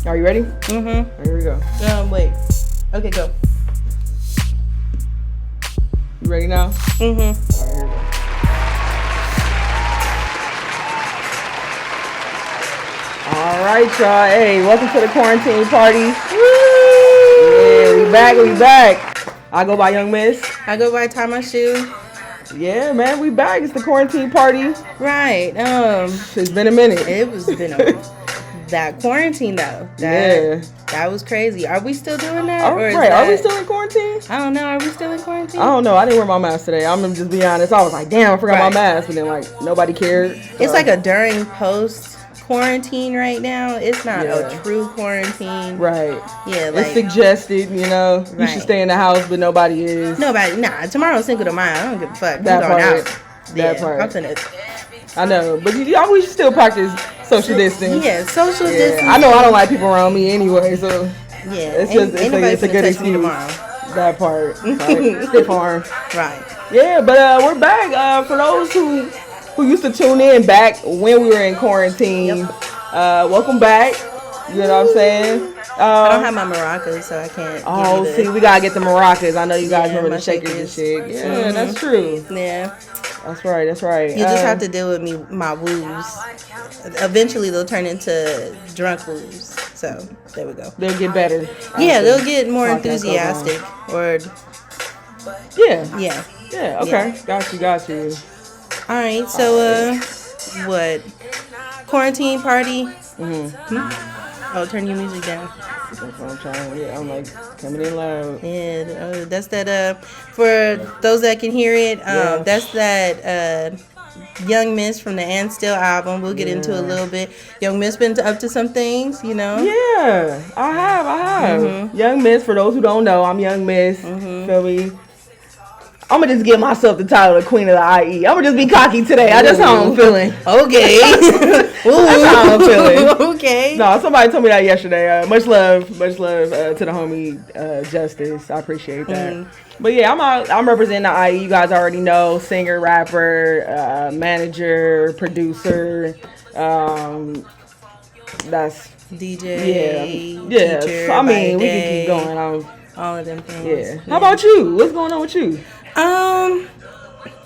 Are you ready? Mm-hmm. Here we go. Wait. Okay, go. You ready now? Mm-hmm. All right, here we go. All right, y'all. Hey, welcome to the quarantine party. Woo! Yeah, we back. I go by Young Miss. I go by Ty Mashoe. Yeah, man, we back. It's the quarantine party. Right. It's been a minute. It was been that quarantine though. That was crazy. Are we still doing that? Are we still in quarantine? I don't know. Are we still in quarantine? I don't know. I didn't wear my mask today. I'm gonna just be honest. I was like, damn, I forgot my mask, but then like nobody cared. It's like a during post quarantine right now. It's not a true quarantine. Right. Yeah, like it's suggested, you should stay in the house, but nobody is. Nah, tomorrow's Cinco de Mayo. I don't give a fuck. That part. Out. That part. I'm finna. I know, but we should still practice social distance. Yeah, social distance. I know I don't like people around me anyway, so it's a good excuse. Tomorrow. That part. Stiff arm. Right. Yeah, but we're back. For those who used to tune in back when we were in quarantine, welcome back. You know what I'm saying? I don't have my maracas, so I can't. We gotta get the maracas. I know you guys remember the shakers and shit. Yeah, that's true. Yeah. That's right. You just have to deal with my woos. Eventually, they'll turn into drunk woos. So, there we go. They'll get better. Yeah, they'll get more enthusiastic. Yeah, okay. Yeah. Got you. All right, so, what? Quarantine party? Mm-hmm. Oh, turn your music down. That's what I'm trying. Yeah, I'm like coming in loud. Yeah, that's that. For those that can hear it, that's that Young Miss from the And Still album. We'll get into a little bit. Young Miss been up to some things, Yeah, I have. Mm-hmm. Young Miss. For those who don't know, I'm Young Miss. Mm-hmm. Feel me? I'm gonna just give myself the title of Queen of the IE. I'm gonna just be cocky today. That's how I'm feeling. Okay. That's how I'm feeling. Okay. No, somebody told me that yesterday. Much love to the homie Justice. I appreciate that. But yeah, I'm representing the IE. You guys already know. Singer, rapper, manager, producer. That's DJ. Yeah. Teacher, So, I mean, we can keep going. All of them things. Yeah. How about you? What's going on with you?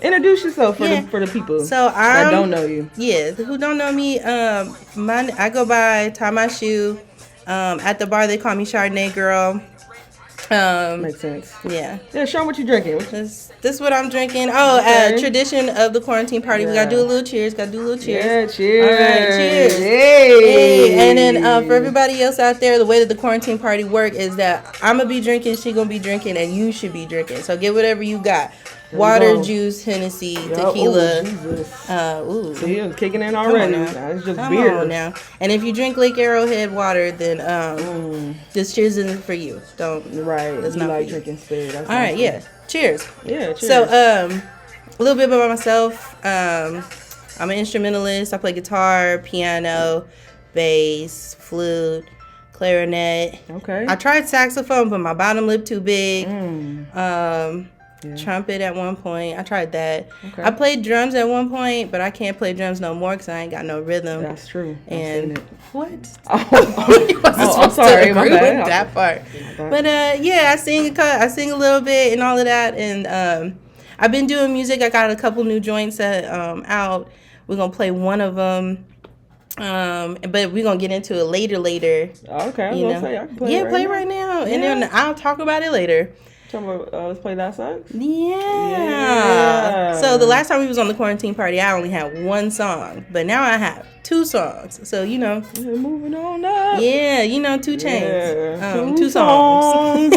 Introduce yourself for the people that don't know you. Yeah, who don't know me? I go by Ty Mashoe. At the bar they call me Chardonnay Girl. Makes sense. Yeah. Yeah, show them what you're drinking. This what I'm drinking. Tradition of the quarantine party. We gotta do a little cheers. Yeah, cheers. All right, cheers. Hey. And then for everybody else out there, the way that the quarantine party work is that I'm gonna be drinking, she gonna be drinking, and you should be drinking. So get whatever you got. Water, juice, Hennessy, tequila. See, it's kicking in already. It's just beer. Come on now. And if you drink Lake Arrowhead water, then this cheers isn't for you. That's not like drinking spit. All right, yeah. Cheers. Yeah, cheers. So, a little bit about myself. I'm an instrumentalist. I play guitar, piano, bass, flute, clarinet. Okay. I tried saxophone, but my bottom lip too big. Trumpet at one point. I tried that. Okay. I played drums at one point, but I can't play drums no more because I ain't got no rhythm. That's true. And what? I'm sorry. My bad. That part. But I sing a little bit and all of that. And I've been doing music. I got a couple new joints out. We're gonna play one of them. But we're gonna get into it later. Okay. I was gonna say I can play. Play right now, and then I'll talk about it later. Let's play That Sucks? Yeah. So the last time we was on the quarantine party, I only had one song, but now I have two songs. So We're moving on up. Yeah, 2 Chainz. Yeah. 2 songs.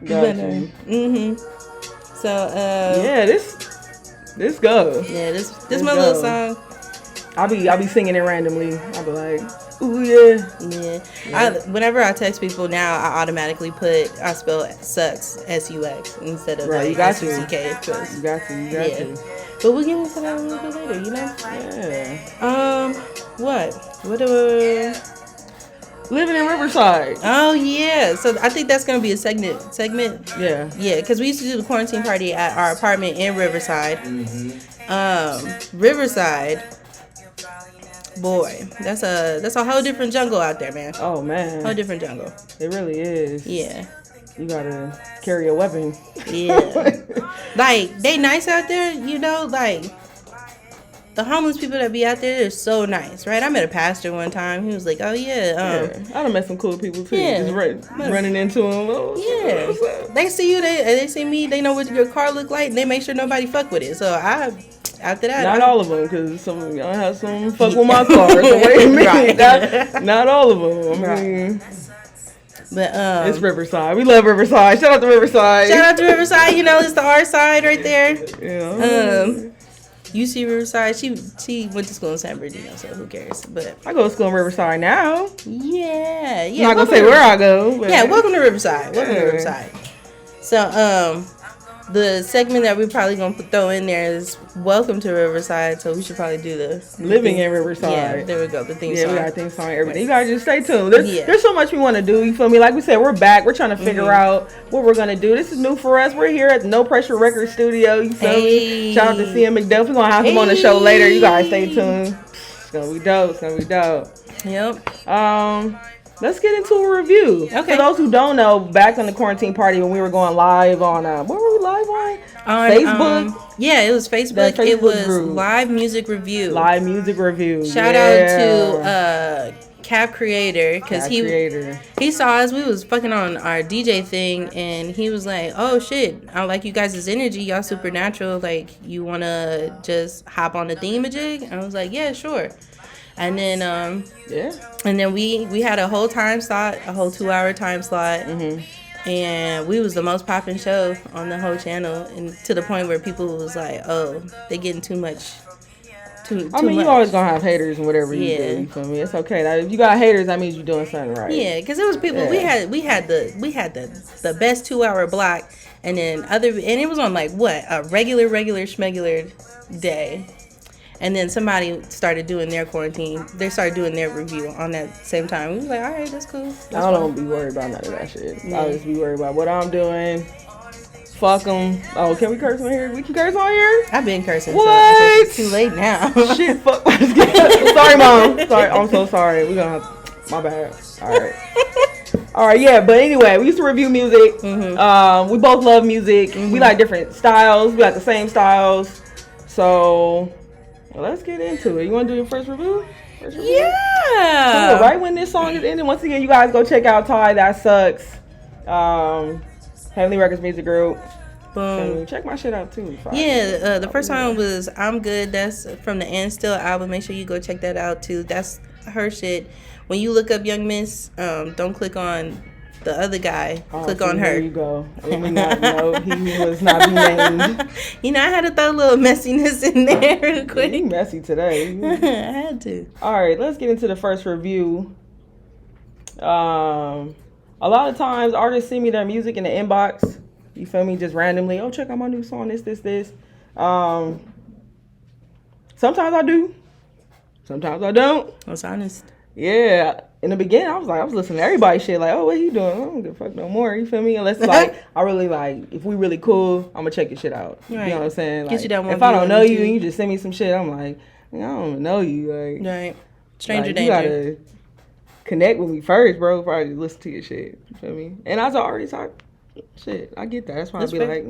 Gotcha. So this goes. Yeah, this my little song. I'll be singing it randomly. I'll be like, ooh yeah. Whenever I text people now, I automatically I spell sucks SUX instead of you got to. SUCK. You got to. But we'll get into that a little bit later, Yeah. What do Living in Riverside. Oh yeah, so I think that's gonna be a segment. Yeah. Yeah, because we used to do the quarantine party at our apartment in Riverside. Riverside. boy, that's a whole different jungle out there, man. Oh man, Whole different jungle. it really is. Yeah. You gotta carry a weapon. Yeah. Like, they nice out there, you know, like, the homeless people that be out there, they're so nice, right? I met a pastor one time. He was like, oh, yeah. I done met some cool people, too. Yeah. Just running into them. Oh, Yeah. what's up? They see you, they see me, they know what your car look like, and they make sure nobody fuck with it. So, after that. Not all of them, because some of y'all have some fuck with my car. So wait a minute. Right. Not all of them. I mean, but it's Riverside. We love Riverside. Shout out to Riverside. Shout out to Riverside. You know, it's the R side right there. Yeah. You see Riverside. She went to school in San Bernardino, so who cares? But I go to school in Riverside now. yeah. I'm not gonna say where I go. But Yeah, welcome to Riverside. Welcome to Riverside. So the segment that we're probably gonna throw in there is welcome to Riverside. So we should probably do the living in Riverside. Yeah, there we go. The theme song. We got a theme song and everything. You gotta just stay tuned. There's so much we want to do. You feel me? Like we said, we're back. We're trying to figure out what we're gonna do. This is new for us. We're here at the No Pressure Record Studio. You feel me? Shout out to CM McDuff. We're gonna have him on the show later. You guys stay tuned. It's gonna be dope. It's gonna be dope. Yep. Let's get into a review. Okay. For those who don't know, back on the quarantine party when we were going live on what were we live on? Facebook. Yeah, it was Facebook. It was group. live music review. Live music review. Shout out to Cap Creator, because he saw us. We was fucking on our DJ thing, and he was like, "Oh shit, I like you guys' energy. Y'all supernatural. Like, you wanna just hop on the thingamajig?" I was like, "Yeah, sure." And then and then we had a whole time slot, a whole 2-hour time slot, and we was the most popping show on the whole channel, and to the point where people was like, "Oh, they getting too much." You always gonna have haters and whatever you do. You feel me? It's okay. Now, if you got haters, that means you're doing something right. Yeah, because it was people. Yeah. We had the best 2-hour block, and then and it was on like what, a regular schmegular day. And then somebody started doing their quarantine. They started doing their review on that same time. We was like, all right, that's cool. I don't be worried about none of that shit. Yeah. I just be worried about what I'm doing. Fuck them. Oh, can we curse on here? We can curse on here? I've been cursing. What? So it's too late now. Shit, fuck. Sorry, Mom. Sorry. I'm so sorry. We're going to... My bad. All right. All right, yeah. But anyway, we used to review music. We both love music. We like different styles. We like the same styles. So... Well, let's get into it. You want to do your first review? Yeah. Cool. Right when this song is ending, once again, you guys go check out Ty That Sucks. Heavenly Records Music Group. Boom. Check my shit out too. The first song was I'm Good. That's from the And Still album. Make sure you go check that out too. That's her shit. When you look up Young Miss, don't click on the other guy. Click on her. There you go. Let me not know. He was not be named. You know, I had to throw a little messiness in there real quick. You messy today. I had to. All right, let's get into the first review. A lot of times artists send me their music in the inbox. You feel me? Just randomly. Oh, check out my new song. This. Sometimes I do. Sometimes I don't. That's honest. Yeah. In the beginning, I was listening to everybody's shit. Like, oh, what he doing? I don't give a fuck no more. You feel me? Unless like I really like, if we really cool, I'm gonna check your shit out. Right. You know what I'm saying? Like, get you that one. If I don't know you and you just send me some shit, I'm like, I don't even know you. Like, right. Stranger like, danger. You gotta connect with me first, bro. Before I just listen to your shit. You feel me? And as an artist, shit, I get that. That's why I be like,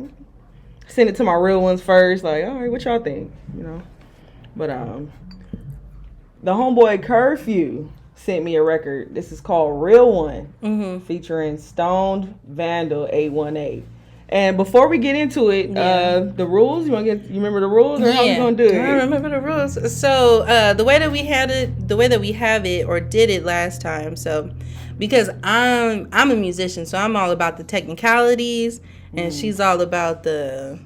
send it to my real ones first. Like, all right, what y'all think? You know. But the homeboy Curfew sent me a record. This is called Real One, featuring Stoned Vandal 818. And before we get into it, the rules, you remember the rules, or how we gonna do it? I remember the rules. So the way that we have it or did it last time. So because I'm a musician, so I'm all about the technicalities, and she's all about the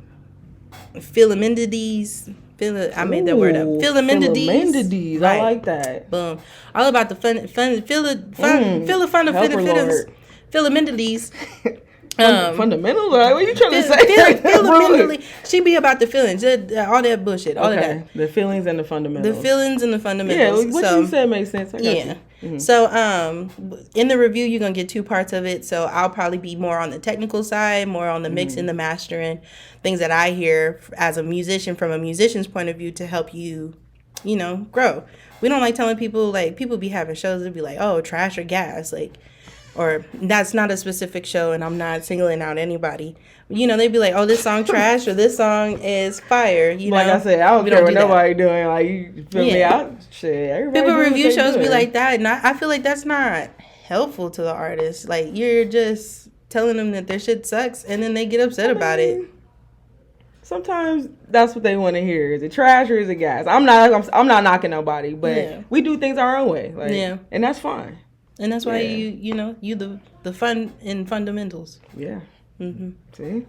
filamentides. I made that word up. Filamentides. Right. I like that. Boom. All about the filamentides. Fundamentals? What are you trying to say? Fundamentally, she be about the feelings, all that bullshit, all of that. The feelings and the fundamentals. The feelings and the fundamentals. Yeah, what you said makes sense. I got you. Mm-hmm. So, in the review, you're gonna get 2 parts of it. So I'll probably be more on the technical side, more on the mixing, the mastering, things that I hear as a musician from a musician's point of view to help you, grow. we don't like telling people, like, people be having shows that be like, oh, trash or gas, like, or that's not a specific show, and I'm not singling out anybody. You know, they'd be like, oh, this song trash or this song is fire. You know, like I said, I don't care what nobody doing. Like, you feel me out? Shit, everybody. People review shows be like that, and I feel like that's not helpful to the artist. Like, you're just telling them that their shit sucks, and then they get upset about it. Sometimes that's what they want to hear. Is it trash or is it gas? I'm not knocking nobody, but we do things our own way. Like, and that's fine. And that's why you the fun in fundamentals. Yeah. Mm-hmm. See.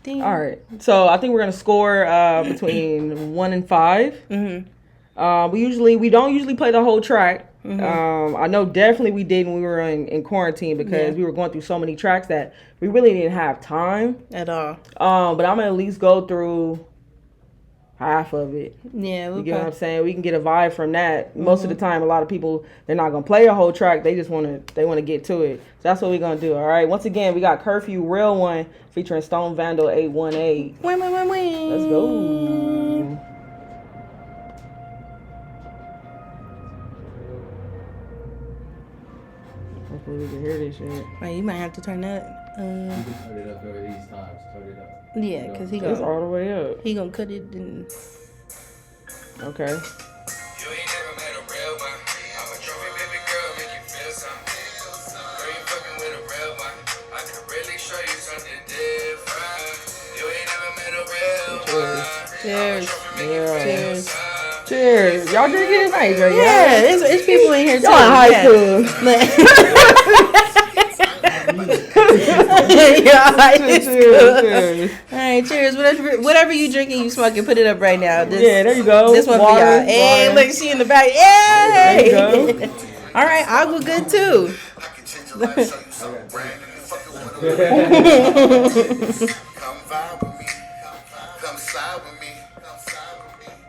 Damn. All right. So I think we're gonna score between 1 and 5. Mm-hmm. We don't usually play the whole track. Mm-hmm. I know definitely we did when we were in quarantine because we were going through so many tracks that we really didn't have time at all. But I'm gonna at least go through half of it. Yeah, you get what I'm saying? We can get a vibe from that. Most of the time, a lot of people, they're not gonna play a whole track. They just want to get to it. So that's what we're gonna do. All right. Once again, we got Curfew, Real One, featuring Stone Vandal 818. Let's go. Hopefully we can hear this shit. Right, you might have to turn that. You can turn it up over these times. Turn it up. Yeah, because he it's all the way up. He gonna cut it and. Okay. You ain't never met a real one. I'm a trophy baby girl, make you feel something. Girl, you fucking with a real one. I can really show you something different. You ain't never met a real one. Cheers. Cheers. Cheers. Y'all drinking tonight, right? Yeah, it's people in here too. Y'all in high school. Cheers. All right, cheers. Whatever you drinking, you smoking, put it up right now. There you go. This one water, for y'all. Hey, look, she in the back. Yay! There you go. All right, I'll go good too. I can change your life, show you something brand new. Fucking with a come vibe with me. Come slide with me.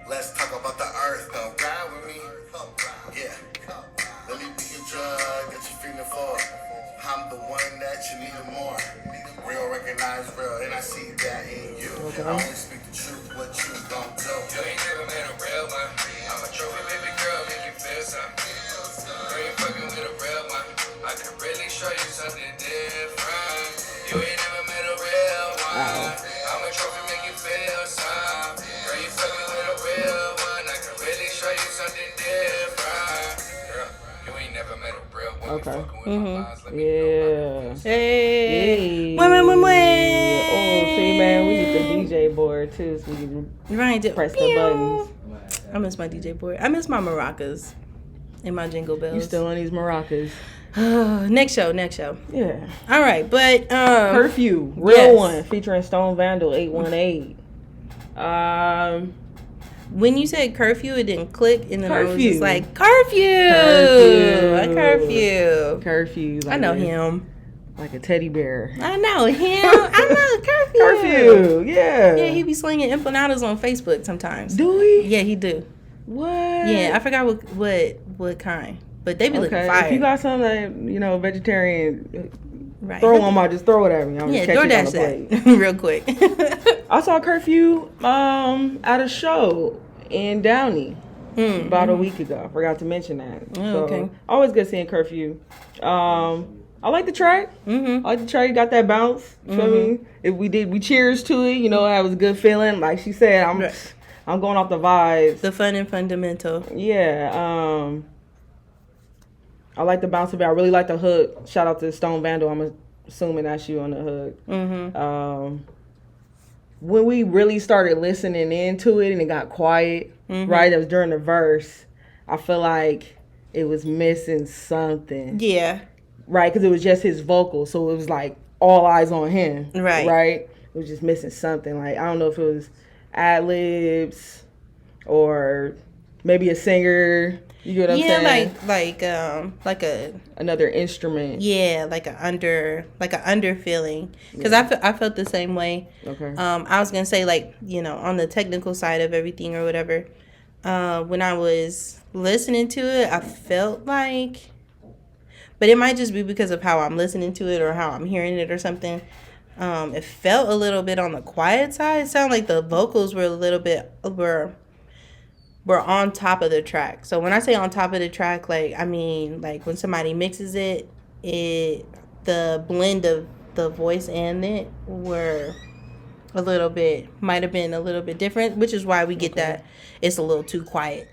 Let's talk about the earth. Come ride with me. Yeah. Let me be your drug that you're feeling for. I'm the one that you need more. Real, recognize real, and I see that in you. I only speak the truth, what you gon' do. You ain't never met a real one. I'm a trophy baby girl, make you feel something. Girl, you fucking with a real one. I can really show you something different. You ain't never met a real one. I'm a trophy, make you feel something. Girl, you fucking with a real one. I can really show you something different. Girl, you ain't never met a real one. Okay. Yeah. Hey. Oh, see, man, we need the DJ board too, so we can press the buttons. I miss my DJ board. I miss my maracas and my jingle bells. You still on these maracas? Next show. Yeah. All right, but Curfew, Real One, featuring Stone Vandal 818. When you said curfew, it didn't click, and then I was just like, curfew. Like I know him. Like a teddy bear. I know him. I know Curfew. Yeah. Yeah, he be slinging empanadas on Facebook sometimes. Do he? Yeah, he do. What? Yeah, I forgot what kind, but they be looking fire. If you got something that vegetarian, right. Throw them on. Just throw it at me. I'm just DoorDash that real quick. I saw Curfew at a show in Downey about a week ago. I forgot to mention that. Oh, okay. Always good seeing Curfew. I like the track. I like the track. Got that bounce. You feel me? If we cheers to it. That was a good feeling. Like she said, I'm going off the vibes. The fun and fundamental. Yeah. I like the bounce of it. I really like the hook. Shout out to Stone Vandal. I'm assuming that's you on the hook. When we really started listening into it and it got quiet, right? It was during the verse. I feel like it was missing something. Yeah. Right? Because it was just his vocal. So it was like all eyes on him. Right. Right? It was just missing something. Like, I don't know if it was ad-libs or maybe a singer. You get what I'm saying? Yeah, like another instrument. Yeah, like an under feeling. Because I felt the same way. Okay. I was gonna say on the technical side of everything or whatever. When I was listening to it, I felt like, but it might just be because of how I'm listening to it or how I'm hearing it or something. It felt a little bit on the quiet side. It sounded like the vocals were a little bit we're on top of the track. So when I say on top of the track, like I mean like when somebody mixes it, the blend of the voice and it were might have been a little bit different, which is why we get that it's a little too quiet,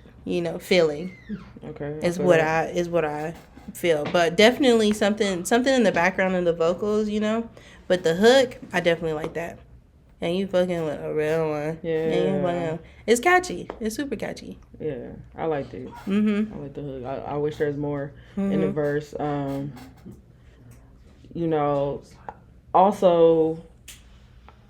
feeling. Okay. Is what I feel. But definitely something in the background of the vocals, But the hook, I definitely like that. And you fucking with a real one. Yeah. It's catchy. It's super catchy. Yeah, I liked it. Mm-hmm. I like the hook. I wish there's more in the verse. Also,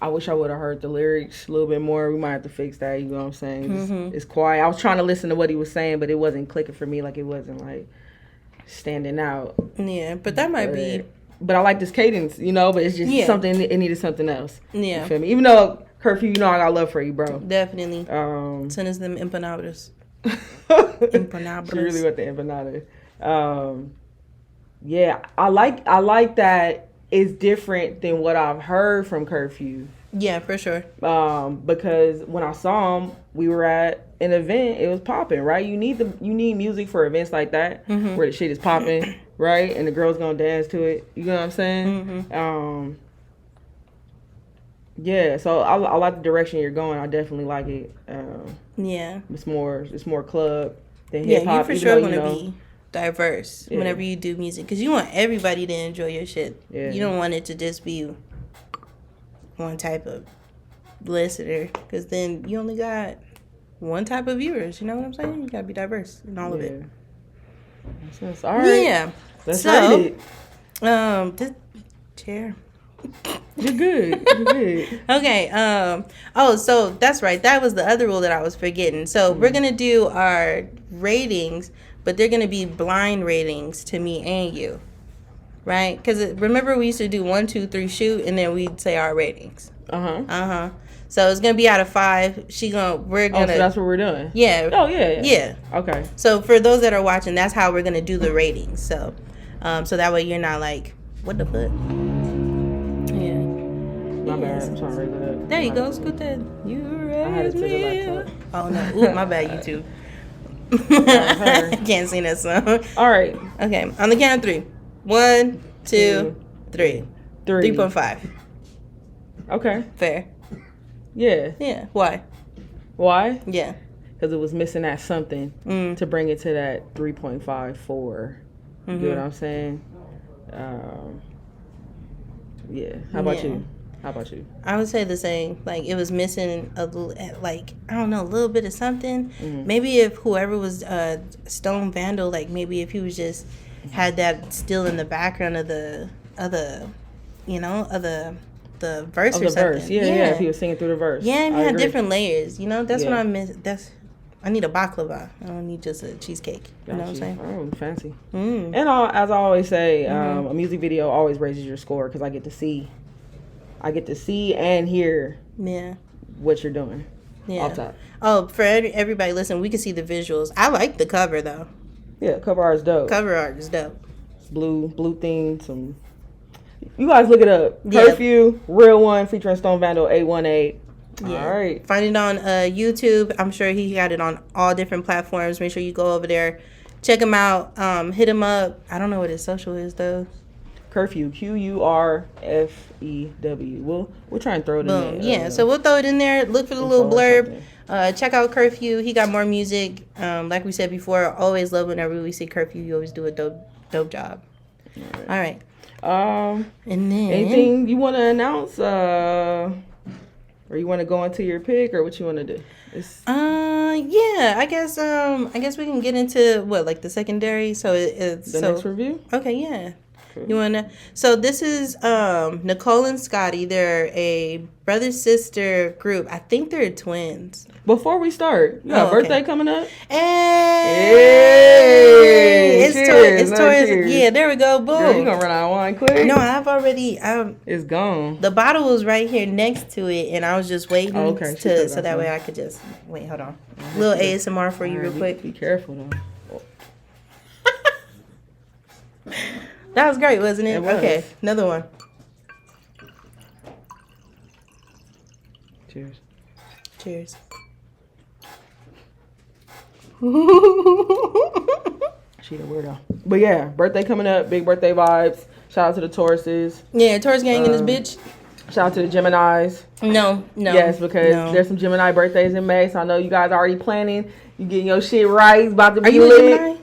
I wish I would have heard the lyrics a little bit more. We might have to fix that. You know what I'm saying? It's quiet. I was trying to listen to what he was saying, but it wasn't clicking for me. Like it wasn't like standing out. Yeah, but that might be. But I like this cadence, but it's just something. It needed something else. Yeah. You feel me? Even though Curfew, I got love for you, bro. Definitely. Send us them empanadas. She really want the empanada. Yeah, I like that it's different than what I've heard from Curfew. Yeah, for sure. Because when I saw him, we were at an event. It was popping, right? You need music for events like that where the shit is popping, right? And the girls gonna dance to it. You know what I'm saying? Yeah. So I like the direction you're going. I definitely like it. Yeah. It's more club than hip hop. Yeah, you for sure want to be diverse whenever you do music, because you want everybody to enjoy your shit. Yeah. You don't want it to just be one type of listener, because then you only got one type of viewers. You know what I'm saying? You gotta be diverse in all of it. All right. Yeah. Let's rate it. This chair. You're good. Okay. So that's right. That was the other rule that I was forgetting. So we're gonna do our ratings, but they're gonna be blind ratings to me and you. Right? Because remember we used to do 1, 2, 3 shoot, and then we'd say our ratings. So it's gonna be out of 5. We're gonna. Oh, so that's what we're doing. Yeah. Oh yeah. Yeah. Okay. So for those that are watching, that's how we're gonna do the ratings. So, so that way you're not like, what the fuck? Yeah. My bad. I'm trying to raise it up. There you go. Scoot that. You raise to the me. laptop. Oh no. Ooh, my bad. YouTube. Can't sing that song. All right. Okay. On the count of 3. 1, 2, 3. 3.5. Okay. Fair. Yeah. Yeah. Why? Why? Yeah. Because it was missing that something to bring it to that 3.54. You know what I'm saying? Yeah. How about you? I would say the same. Like, it was missing a little bit of something. Maybe if whoever was Stone Vandal, like maybe if he was just had that still in the background of the verse or something. Yeah, if he was singing through the verse. Yeah, and he had different layers. That's what I miss. I need a baklava. I don't need just a cheesecake. You know what I'm saying? Oh, fancy. And as I always say, a music video always raises your score because I get to see and hear what you're doing. Yeah. Off top. Oh, for everybody, listen, we can see the visuals. I like the cover though. Yeah, cover art is dope. It's blue theme. You guys look it up. Curfew, Real One, featuring Stone Vandal 818. Yeah. All right. Find it on YouTube. I'm sure he got it on all different platforms. Make sure you go over there, check him out, hit him up. I don't know what his social is though. Curfew, Curfew. We'll try and throw it in there. Yeah, so we'll throw it in there. Look for the little blurb. Check out Curfew. He got more music. Like we said before, always love whenever we see Curfew. You always do a dope job. All right. And then anything you want to announce? Or you want to go into your pick, or what you want to do? Yeah, I guess we can get into like the secondary. So it's the next review. Okay, yeah. You wanna? So this is Nicole and Scotty. They're a brother-sister group. I think they're twins. Before we start, you got a birthday coming up? Hey! It's cheers. towards. Yeah, there we go. Boom. Girl, you gonna run out of wine quick? No, I've already. It's gone. The bottle was right here next to it, and I was just waiting so that way I could just wait. Hold on. Little ASMR for you, real quick. Be careful though. That was great, wasn't it? It was. Okay, another one. Cheers. Cheers. She a weirdo. But yeah, birthday coming up. Big birthday vibes. Shout out to the Tauruses. Yeah, Taurus gang in this bitch. Shout out to the Geminis. No. Yes, because there's some Gemini birthdays in May, so I know you guys already planning. You getting your shit right. It's about to be Are you lit. a Gemini?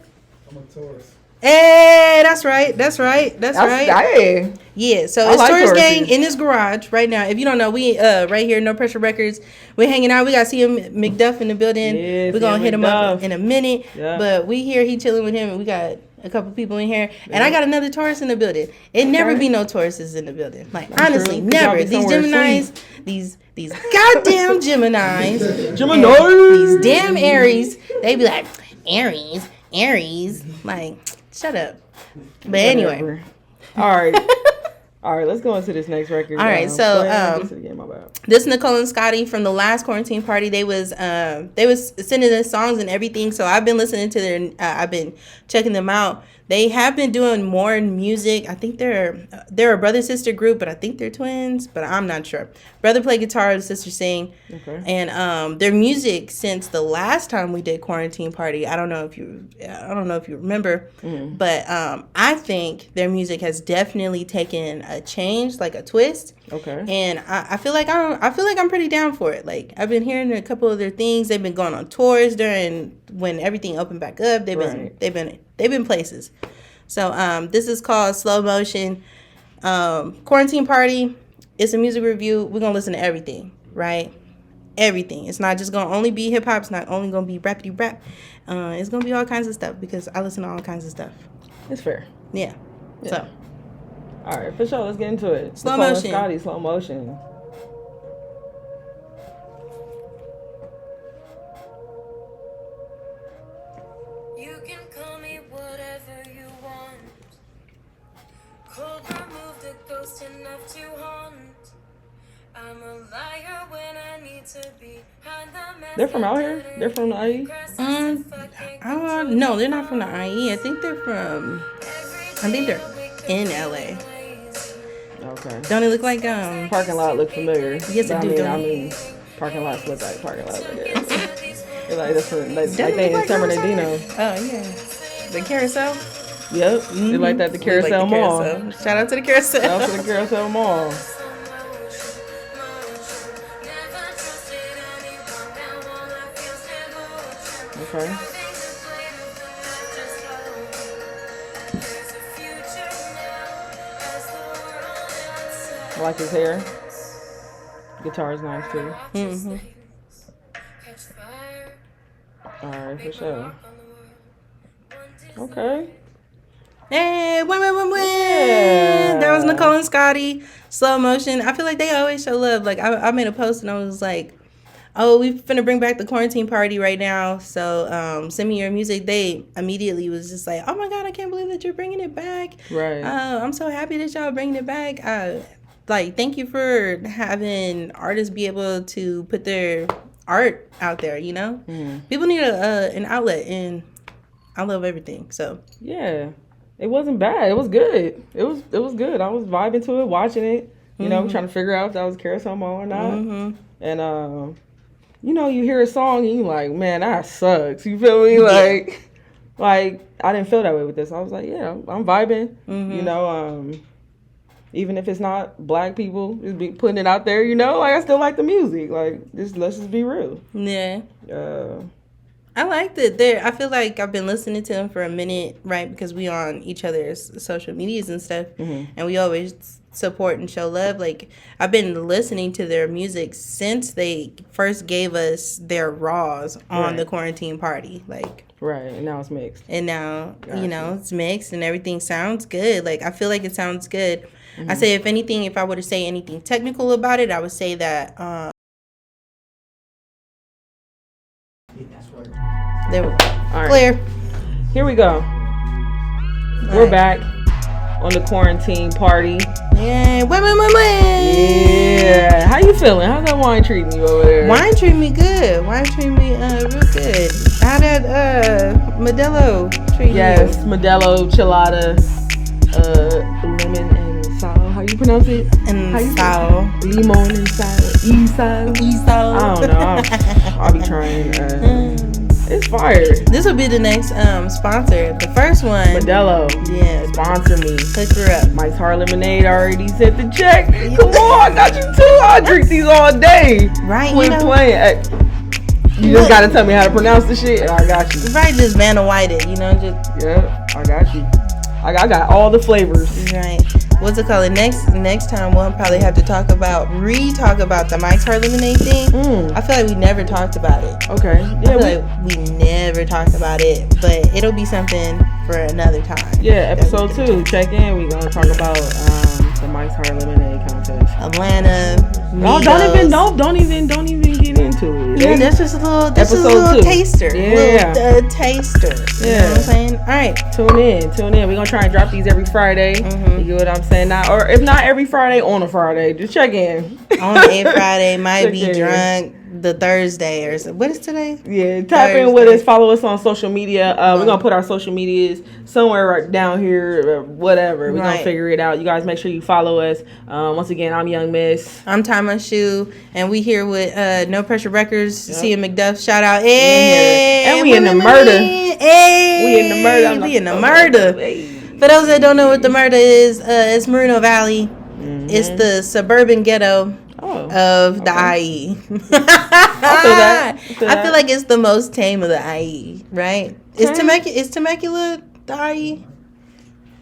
I'm a Taurus. Hey, that's right. Right. Hey. Yeah, so I it's like Taurus Tauruses. gang in this garage right now. If you don't know, we right here, No Pressure Records. We're hanging out. We got CM McDuff in the building. Yes, We're gonna CM hit him up McDuff. in a minute. Yeah. But we here, he chilling with him, and we got a couple people in here, and I got another Taurus in the building. It never be no Tauruses in the building. Like honestly, true. Y'all never. be These somewhere Geminis, these goddamn Geminis, Gemini. these damn Aries. They be like Aries. Like shut up. But anyway. Whatever. All right, let's go into this next record. All right, so this this Nicole and Scotty from the last quarantine party, they was sending us songs and everything. So I've been listening to their, I've been checking them out. They have been doing more music. I think they're a brother sister group, but I think they're twins, but I'm not sure. Brother play guitar, the sister sing. Okay. And their music since the last time we did quarantine party, I don't know if you remember, but I think their music has definitely taken a change, like a twist. Okay. And I feel like I'm pretty down for it. Like I've been hearing a couple of their things. They've been going on tours during when everything opened back up. They've been places. So this is called Slow Motion. Quarantine Party. It's a music review. We're gonna listen to everything, right? Everything. It's not just gonna only be hip hop. It's not only gonna be rappity rap. It's gonna be all kinds of stuff because I listen to all kinds of stuff. It's fair. Yeah. So. All right, for sure. Let's get into it. Slow Nicole and motion. Scotty, slow motion. You can call me whatever you want. Cold remove the ghost enough to haunt. I'm a liar when I need to be. They're from out here? They're from the IE? No, they're not from the IE. I think they're in LA. Okay. Don't it look like Parking lot look familiar. Yes, it do. I mean, parking lots look like parking lots. They're like that's like Doesn't they it in look like San Carousel? Bernardino. Oh yeah, the Carousel. Yep. They like that the Carousel Mall. Carousel. Shout out to the Carousel. Shout out to the Carousel Mall. Okay. I like his hair. Guitar is nice too. Mm-hmm. Alright, for sure. Okay. Hey, win. Yeah. There was Nicole and Scotty, Slow Motion. I feel like they always show love. Like I made a post and I was like, oh, we finna bring back the quarantine party right now. So send me your music. They immediately was just like, oh my God, I can't believe that you're bringing it back. Right. I'm so happy that y'all bringing it back. Like, thank you for having artists be able to put their art out there, you know? People need an outlet, and I love everything, so. Yeah. It wasn't bad. It was good. It was good. I was vibing to it, watching it, you know, trying to figure out if that was Carousel Mall or not. And, you know, you hear a song and you like, man, that sucks. You feel me? Like I didn't feel that way with this. I was like, yeah, I'm vibing, you know, even if it's not black people, just be putting it out there, you know, like I still like the music. Like, let's just be real. Yeah. I liked it. I feel like I've been listening to them for a minute, right? Because we on each other's social medias and stuff, and we always support and show love. Like, I've been listening to their music since they first gave us their raws on the quarantine party. Like, right, and now it's mixed. And now, you know, it's mixed and everything sounds good. Like, I feel like it sounds good. I say, if anything, if I were to say anything technical about it, I would say that there we go. All right. Clear. Here we go. We're back on the quarantine party. Yeah, win. Yeah. How you feeling? How's that wine treating you over there? Wine treat me good. Wine treat me real good. How that Modelo treat you? Yes, Modelo, Chilada, lemon and sal. How you pronounce it? And sal. Limon and sal. E-sal. E-sal. I don't know. I'll be trying. It's fire. This will be the next sponsor. The first one, Modelo. Yeah, Sponsor me. hook her up. Mike's Hard Lemonade already sent the check. Come on, I got you too. I drink these all day. Right, Quit you know. playing. Hey, you just gotta tell me how to pronounce the shit, and I got you. Right, just Vanna White it, you know, just Yeah, I got you. I got all the flavors. right. What's it called? Next time we'll probably have to talk about the Mike's Hard Lemonade thing. I feel like we never talked about it. Okay. I Yeah. feel like we never talked about it, but it'll be something for another time. Yeah. Episode 2. Check in. We gonna talk about the Mike's Hard Lemonade contest. Atlanta. No, don't even get into it. Yeah, that's just a little. This is a Episode little 2. taster. Yeah. Little taster. You know what I'm saying? All right. Tune in. We're gonna try and drop these every Friday. You get what I'm saying? Now, or if not every Friday, on a Friday. Just check in. On a Friday, might Check be in. drunk the Thursday or something. What is today? Yeah, tap in with us. Follow us on social media. We're gonna put our social medias somewhere right down here, or whatever. We're gonna figure it out. You guys make sure you follow us. Once again, I'm Young Miss. I'm Ty Mashoe, and we here with No Pressure Records. Sia McDuff, shout out. Hey, and we in the murder. Hey, We in the murder. We in the murder. For those that don't know what the murder is, it's Moreno Valley. It's the suburban ghetto of the IE. I feel like it's the most tame of the IE, right? Is Temecula the IE?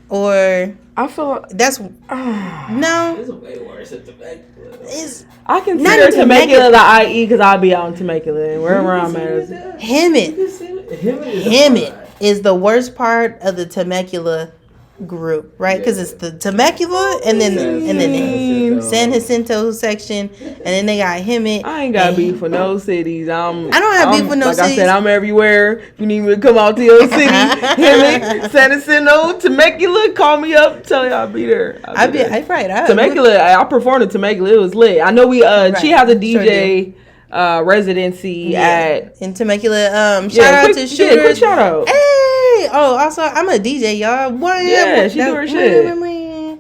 Or I feel like that's no. It's way worse than Temecula. It's I Not consider in Temecula the IE because I'll be out in Temecula and wherever I'm at. Hemet. Him Is the worst part of the Temecula group, right? Because it's the Temecula and then the San Jacinto section, and then they got Hemet. I ain't got beef for no cities. I don't have beef with no like cities. I said, I'm everywhere. If you need me to come out to your city, Hemet, San Jacinto, Temecula, call me up. Tell you I'll be there. I'd be right. Temecula. I performed in Temecula. It was lit. I know she has a DJ residency in Temecula. Shout out to Shooters. Quick shout out. Hey, also I'm a DJ, y'all. She do her shit.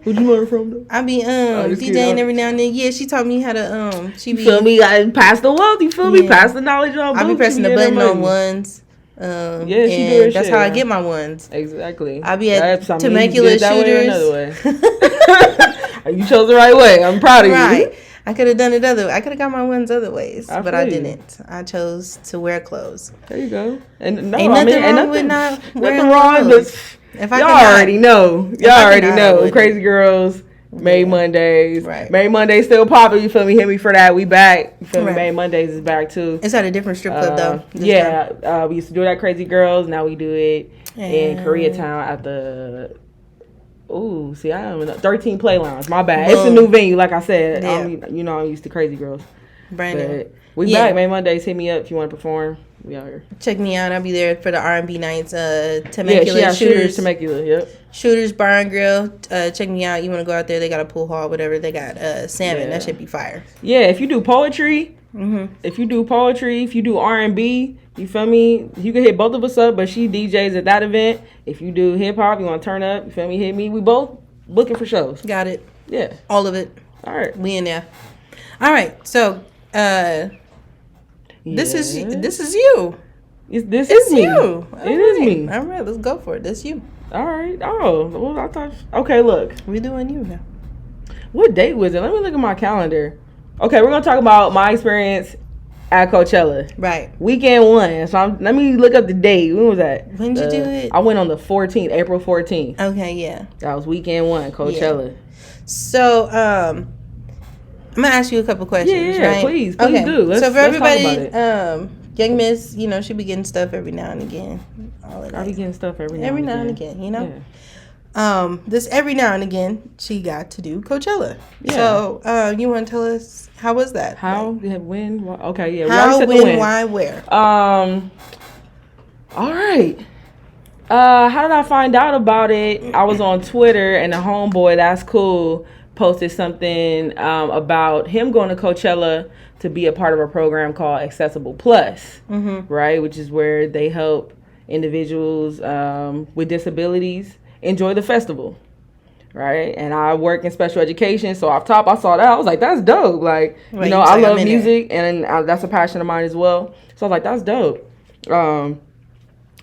Who'd you learn from though? I be DJing every now and then. Yeah, she taught me how to she be feel me? I pass the wealth. You feel me? Pass the knowledge on. I be pressing the button on ones. She do her that's shit, how I man. get my ones. Exactly. I be at Temecula Temecula Shooters. Shooters. You chose the right way. I'm proud of you. Right. I could have done it I could have got my ones other ways, but I feel you. didn't. I chose to wear clothes. There you go. And no, Ain't nothing wrong with not wearing clothes. If I y'all cannot- already know. Y'all I already cannot, I know. wouldn't. Crazy Girls, May Mondays. Right. May Mondays still popping. You feel me? Hit me for that. We back. You feel me? Right. May Mondays is back too. It's at a different strip club though. this time. We used to do it at Crazy Girls. Now we do it in Koreatown at the. Ooh, see, I don't even know. 13 Play Lounge. My bad. It's a new venue, like I said. Yeah. I'm used to Crazy Girls. Brand new. But we back. May Mondays. Hit me up if you want to perform. We out here. Check me out. I'll be there for the R&B nights. Temecula Yeah, she has Shooters. Temecula. Yep. Shooters Bar and Grill. Check me out. You want to go out there? They got a pool hall, whatever. They got salmon. Yeah. That should be fire. Yeah, if you do poetry, if you do R&B, you feel me? You can hit both of us up, but she DJs at that event. If you do hip hop, you want to turn up, you feel me? Hit me. We both looking for shows. Got it. Yeah. All of it. All right. We in there. All right. So, this is you. This It's is me. you. It is me. All right. Let's go for it. That's you. All right. Oh, well, I thought. Okay, look. We doing you now. What date was it? Let me look at my calendar. Okay, we're gonna talk about my experience at Coachella. Right. Weekend 1. So let me look up the date. When was that? When'd you do it? I went on the 14th, April 14th. Okay. Yeah. That was weekend 1, Coachella. So, I'm gonna ask you a couple questions. Yeah, right? please do. Let's so for talk about everybody, it. Young Miss, she be getting stuff every now and again. All of I be that. getting stuff every Now and again, this every now and again she got to do Coachella. Yeah. So, you want to tell us how was that? How? Like, Yeah, when? Why? Okay, yeah. We how, already said the when, when. why, where? All right. How did I find out about it? I was on Twitter and the homeboy, that's cool, posted something about him going to Coachella to be a part of a program called Accessible Plus, right? Which is where they help individuals with disabilities enjoy the festival, right? And I work in special education, so off top I saw that. I was like, that's dope. Like, Right, I I'm love in music, and that's a passion of mine as well. So I was like, that's dope. And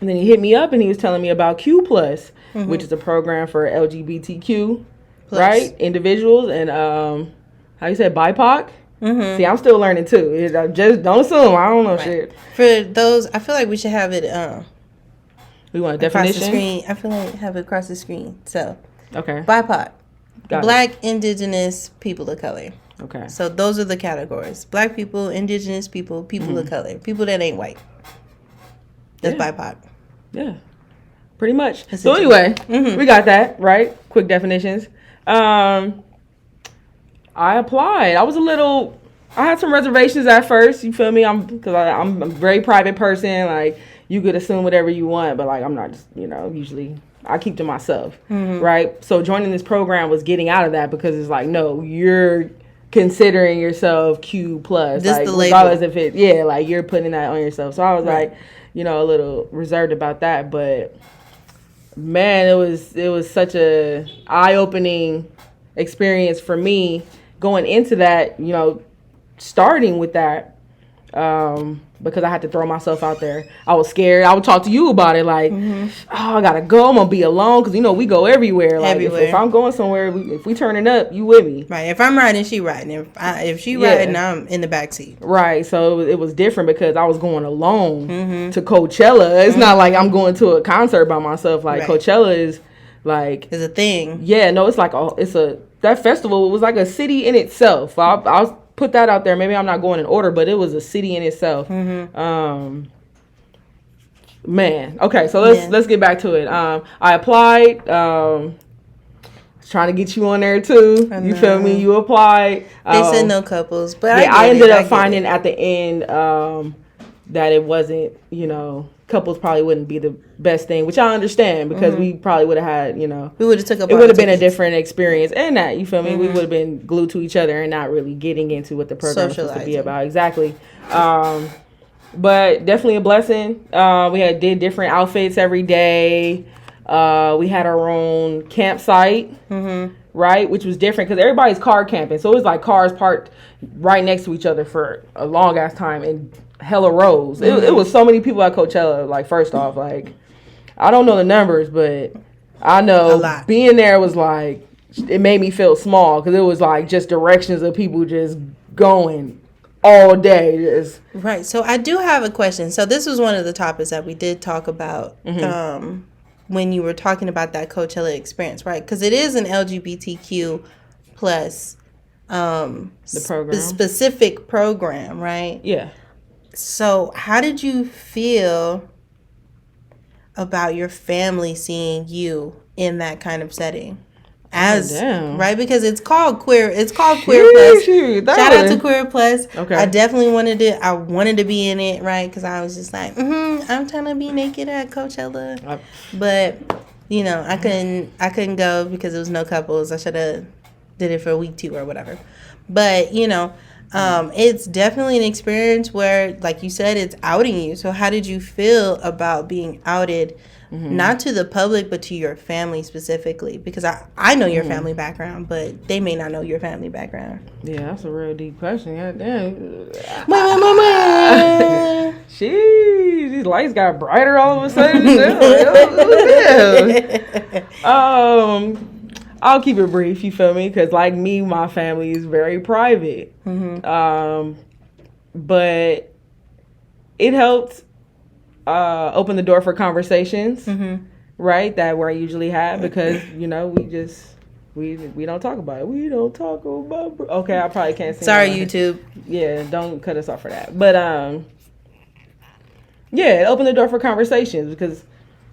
then he hit me up and he was telling me about Q Plus, which is a program for LGBTQ, right? Individuals and how you said BIPOC. See, I'm still learning too. Just don't assume. I don't know shit. For those, I feel like we should have it. We want a across definition. the screen. I feel like have it across the screen. So, Okay. BIPOC, Got Black, Indigenous, people of color. Okay. So those are the categories: Black people, Indigenous people, people of color, people that ain't white. That's BIPOC. Yeah. Pretty much. So anyway, we got that, right? Quick definitions. I applied. I had some reservations at first. You feel me? Because I'm a very private person. Like, you could assume whatever you want, but like, I'm not just, usually I keep to myself, right? So joining this program was getting out of that because it's like, no, you're considering yourself Q plus. This like, the label. regardless if it, like you're putting that on yourself. So I was like, a little reserved about that, but man, it was such a eye-opening experience for me going into that, starting with that, because I had to throw myself out there. I was scared. I would talk to you about it, like, I gotta go. I'm gonna be alone because we go everywhere. Like, if I'm going somewhere, if we turning up, you with me. Right. If I'm riding, she riding. If she riding, I'm in the back seat. Right. So it was different because I was going alone to Coachella. It's not like I'm going to a concert by myself. Like, Coachella is like, it's a thing. Yeah. No, it's like that festival was like a city in itself. I'll put that out there. Maybe I'm not going in order, but it was a city in itself. Man. Okay, so let's get back to it. I applied. Trying to get you on there too. You feel me? You applied. They said no couples, but I ended up finding at the end that it wasn't. Couples probably wouldn't be the best thing, which I understand because we probably would have had. We would have took up. It would have been a different experience, and that you feel me. We would have been glued to each other and not really getting into what the program was supposed to be about. Exactly. But definitely a blessing. We did different outfits every day. We had our own campsite, right, which was different because everybody's car camping. So it was like cars parked right next to each other for a long ass time and hella rows. It was so many people at Coachella. Like, first off, like, I don't know the numbers, but I know being there was like, it made me feel small because it was like just directions of people just going all day. Right. So I do have a question. So this was one of the topics that we did talk about when you were talking about that Coachella experience, right? Because it is an LGBTQ plus the program. Specific program, right? Yeah. So how did you feel about your family seeing you in that kind of setting? Right, because it's called Queer Plus. Shout out to Queer Plus. Okay. I definitely wanted to be in it, right? Because I was just like, I'm trying to be naked at Coachella, but I couldn't go because there was no couples. I should have did it for a week 2 or whatever. But it's definitely an experience where, like you said, it's outing you. So how did you feel about being outed? Not to the public, but to your family specifically, because I know your family background, but they may not know your family background. Yeah, that's a real deep question. God damn. Jeez, these lights got brighter all of a sudden. I'll keep it brief. You feel me? Because like me, my family is very private. But it helped. Open the door for conversations, right? That where I usually have because we don't talk about it. We don't talk about. Okay, I probably can't sing. Sorry, YouTube. Yeah, don't cut us off for that. But it opened the door for conversations because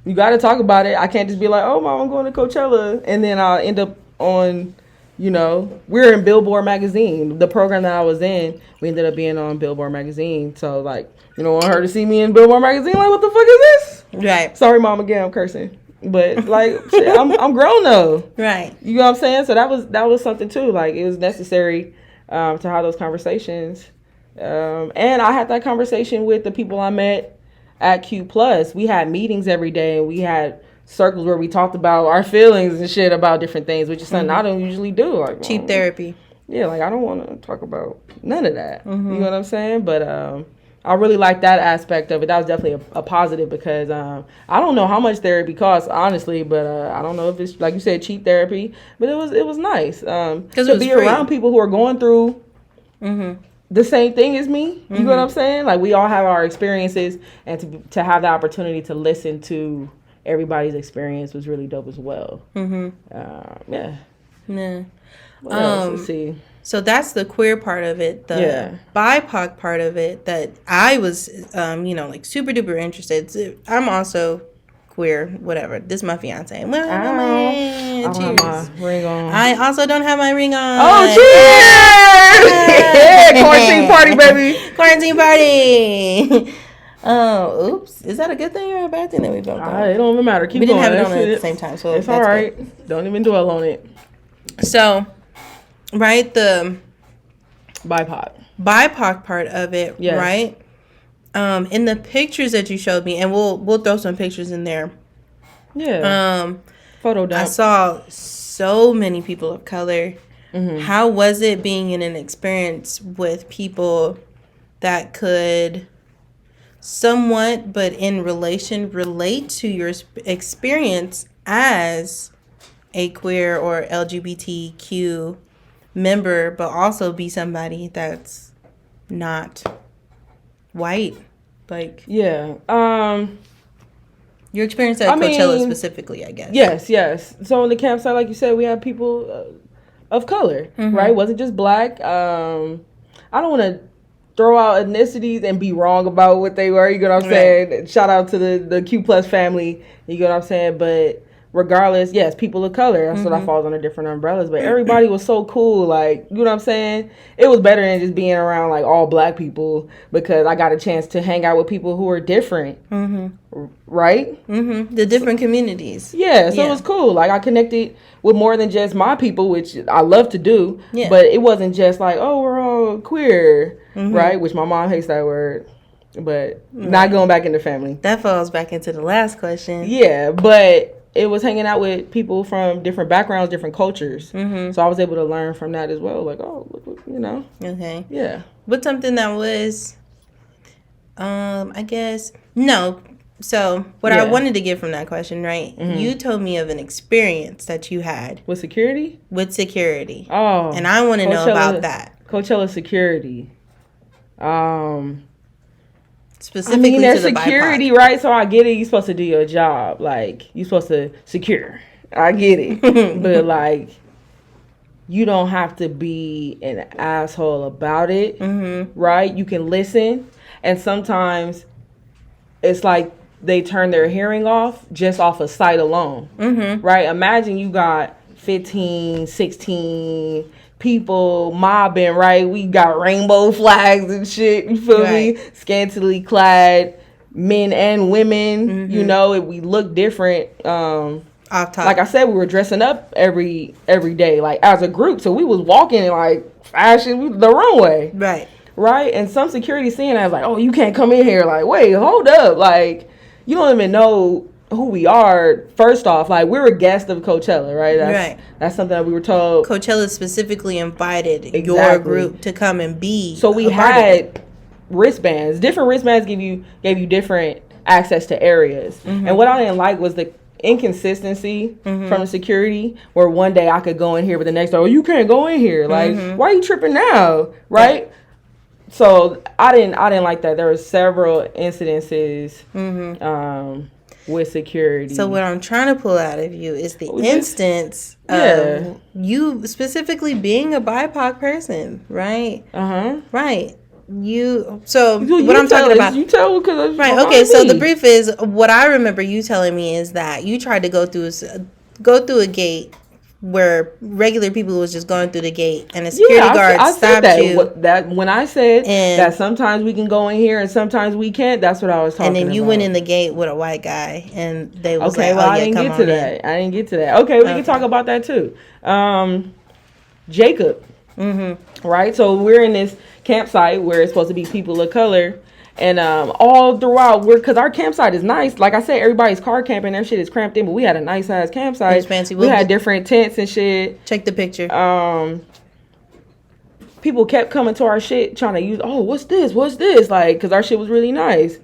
you got to talk about it. I can't just be like, oh, Mom, I'm going to Coachella, and then I'll end up on. We're in Billboard magazine. The program that I was in, we ended up being on Billboard magazine. So, like, you don't want her to see me in Billboard magazine. Like, what the fuck is this? Right. Sorry, Mom, again, I'm cursing. But, like, shit, I'm grown, though. Right. You know what I'm saying? So that was something, too. Like, it was necessary to have those conversations. And I had that conversation with the people I met at Q+. We had meetings every day, and we had circles where we talked about our feelings and shit about different things, which is something I don't usually do. Like, cheap therapy. Yeah, like I don't want to talk about none of that. You know what I'm saying? But I really like that aspect of it. That was definitely a positive because I don't know how much therapy costs, honestly, but I don't know if it's, like you said, cheap therapy. But it was nice to be free. around people who are going through the same thing as me. You know what I'm saying? Like, we all have our experiences, and to have the opportunity to listen to everybody's experience was really dope as well. Yeah. What else? Let's see. So that's the queer part of it. The BIPOC part of it that I was, like super duper interested. I'm also queer, whatever. This is my fiance. Well, cheers. My ring on. I also don't have my ring on. Oh, cheers! Yeah, quarantine party, baby. Quarantine party. Oh, oops. Is that a good thing or a bad thing that we both got? It don't even matter. Keep we going. Didn't have it on at the same time, so it's all right. Good. Don't even dwell on it. So, right, the BIPOC part of it, right? In the pictures that you showed me, and we'll throw some pictures in there. Yeah. Photo dump. I saw so many people of color. How was it being in an experience with people that could somewhat, but in relate to your experience as a queer or LGBTQ member, but also be somebody that's not white? Like, yeah. Your experience at Coachella specifically, I guess. Yes. So on the campsite, like you said, we had people of color, right? Wasn't just black. I don't want to throw out ethnicities and be wrong about what they were. You know what I'm saying? Shout out to the Q plus family. You know what I'm saying? But regardless, yes, people of color. That's what I falls under different umbrellas. But everybody was so cool. Like, you know what I'm saying? It was better than just being around like all black people, because I got a chance to hang out with people who were different. Right? The different communities. Yeah, so it was cool. Like, I connected with more than just my people, which I love to do. Yeah. But it wasn't just like, oh, we're all queer, right? Which my mom hates that word. But not going back into family. That falls back into the last question. Yeah, but it was hanging out with people from different backgrounds, different cultures. So I was able to learn from that as well. Like, oh, look, you know. Okay. Yeah. What's something that was, I guess, no. So what I wanted to get from that question, right? You told me of an experience that you had. With security? With security. Oh. And I want to know about that. Coachella security. Specifically there's to the security, BIPOC. right? So I get it. You're supposed to do your job. Like, you're supposed to secure. I get it. But, like, you don't have to be an asshole about it, right? You can listen. And sometimes it's like they turn their hearing off just off of sight alone, right? Imagine you got 15, 16 people mobbing, right? We got rainbow flags and shit, you feel me? Scantily clad men and women, you know, we look different. Off top. Like I said, we were dressing up every day, like as a group. So we was walking in like fashion, the runway. Right? And some security seeing that was like, oh, you can't come in here. Like, wait, hold up. Like, you don't even know who we are. First off, like, we're a guest of Coachella, right? That's something that we were told. Coachella specifically invited your group to come and be. So we had wristbands. Different wristbands gave you different access to areas. And what I didn't like was the inconsistency from the security, where one day I could go in here, but the next day, oh, you can't go in here. Like, why are you tripping now? Right? So I didn't like that. There were several incidences with security. So what I'm trying to pull out of you is the instance of you specifically being a BIPOC person, right? Right. What I'm talking about. You tell, because right. Okay. So the brief is, what I remember you telling me is that you tried to go through a gate where regular people was just going through the gate, and a security guard stopped you. That when I said that sometimes we can go in here and sometimes we can't, that's what I was talking about. And then you went in the gate with a white guy, and they was okay. Like, well, I didn't get to that. I didn't get to that. Okay, we can talk about that too. Jacob. Right. So we're in this campsite where it's supposed to be people of color. And all throughout, because our campsite is nice. Like I said, everybody's car camping, their shit is cramped in, but we had a nice ass campsite. Fancy. We had different tents and shit. Check the picture. people kept coming to our shit trying to use, oh, what's this? Like, because our shit was really nice.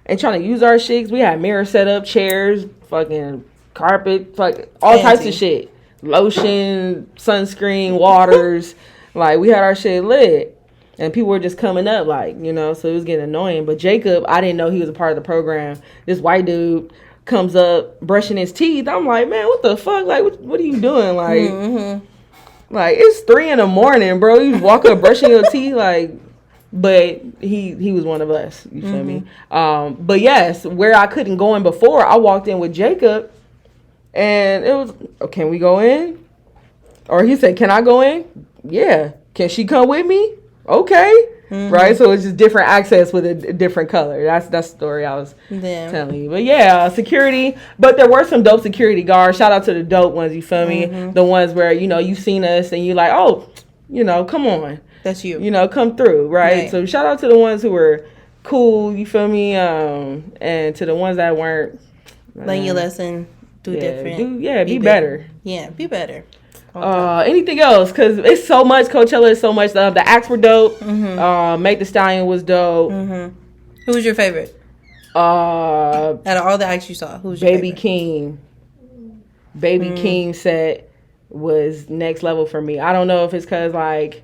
And trying to use our shit. We had mirrors set up, chairs, fucking carpet, all types of shit. Lotion, sunscreen, waters. Like, we had our shit lit. And people were just coming up, like, you know, so it was getting annoying. But Jacob, I didn't know he was a part of the program. This white dude comes up brushing his teeth. I'm like, man, what the fuck? Like, what are you doing? Like, like, it's 3 a.m, bro. You walk up brushing your teeth, like, but he was one of us. You feel me? But yes, where I couldn't go in before, I walked in with Jacob, and it was, oh, can we go in? Or he said, can I go in? Yeah. Can she come with me? Okay. Right? So it's just different access with a different color. That's the story I was telling you. But yeah, security. But there were some dope security guards. Shout out to the dope ones, you feel me? The ones where, you know, you've seen us and you like, oh, you know, come on. That's you. You know, come through, right? So shout out to the ones who were cool, you feel me? And to the ones that weren't. Learn your lesson. Do different. Be better. Yeah, be better. Anything else? Because it's so much. Coachella is so much. The acts were dope. Make the Stallion was dope. Who was your favorite? Out of all the acts you saw, who was your favorite? Baby King set was next level for me. I don't know if it's because, like,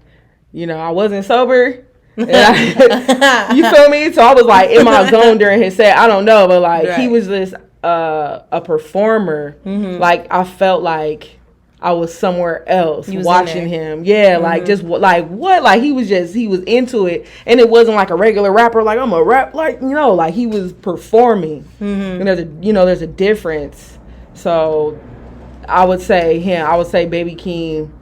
you know, I wasn't sober. You feel me? So I was like in my zone during his set. I don't know, but like he was just a performer. Like I felt like I was somewhere else watching him. Yeah, like just like what? Like he was into it, and it wasn't like a regular rapper. Like I'm a rap, like, you know, like he was performing. And there's a difference. So I would say him. I would say Baby King.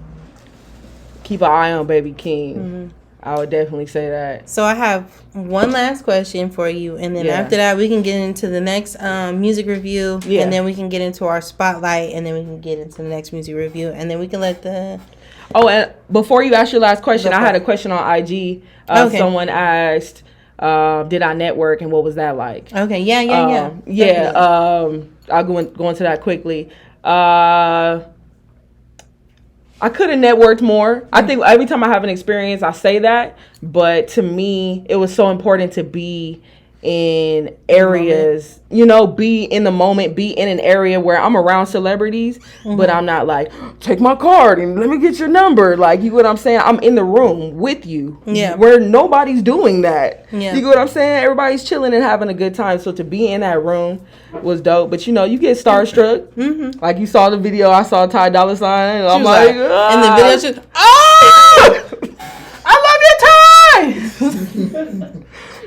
Keep an eye on Baby King. I would definitely say that. So I have one last question for you, and then after that we can get into the next music review, and then we can get into our spotlight, and then we can get into the next music review, and then we can let the... Oh, and before you ask your last question, I had a question on IG. Someone asked, did I network, and what was that like? Okay, yeah. I'll go into that quickly. I could have networked more. I think every time I have an experience, I say that. But to me, it was so important to be in areas, you know, be in the moment, be in an area where I'm around celebrities, but I'm not like, take my card and let me get your number. Like, you know what I'm saying? I'm in the room with you. Yeah. Where nobody's doing that. Yeah. You know what I'm saying? Everybody's chilling and having a good time. So to be in that room was dope. But, you know, you get starstruck. Like, you saw the video. I saw Ty Dolla $ign. And I'm like, and the video, she was, I love your Ty!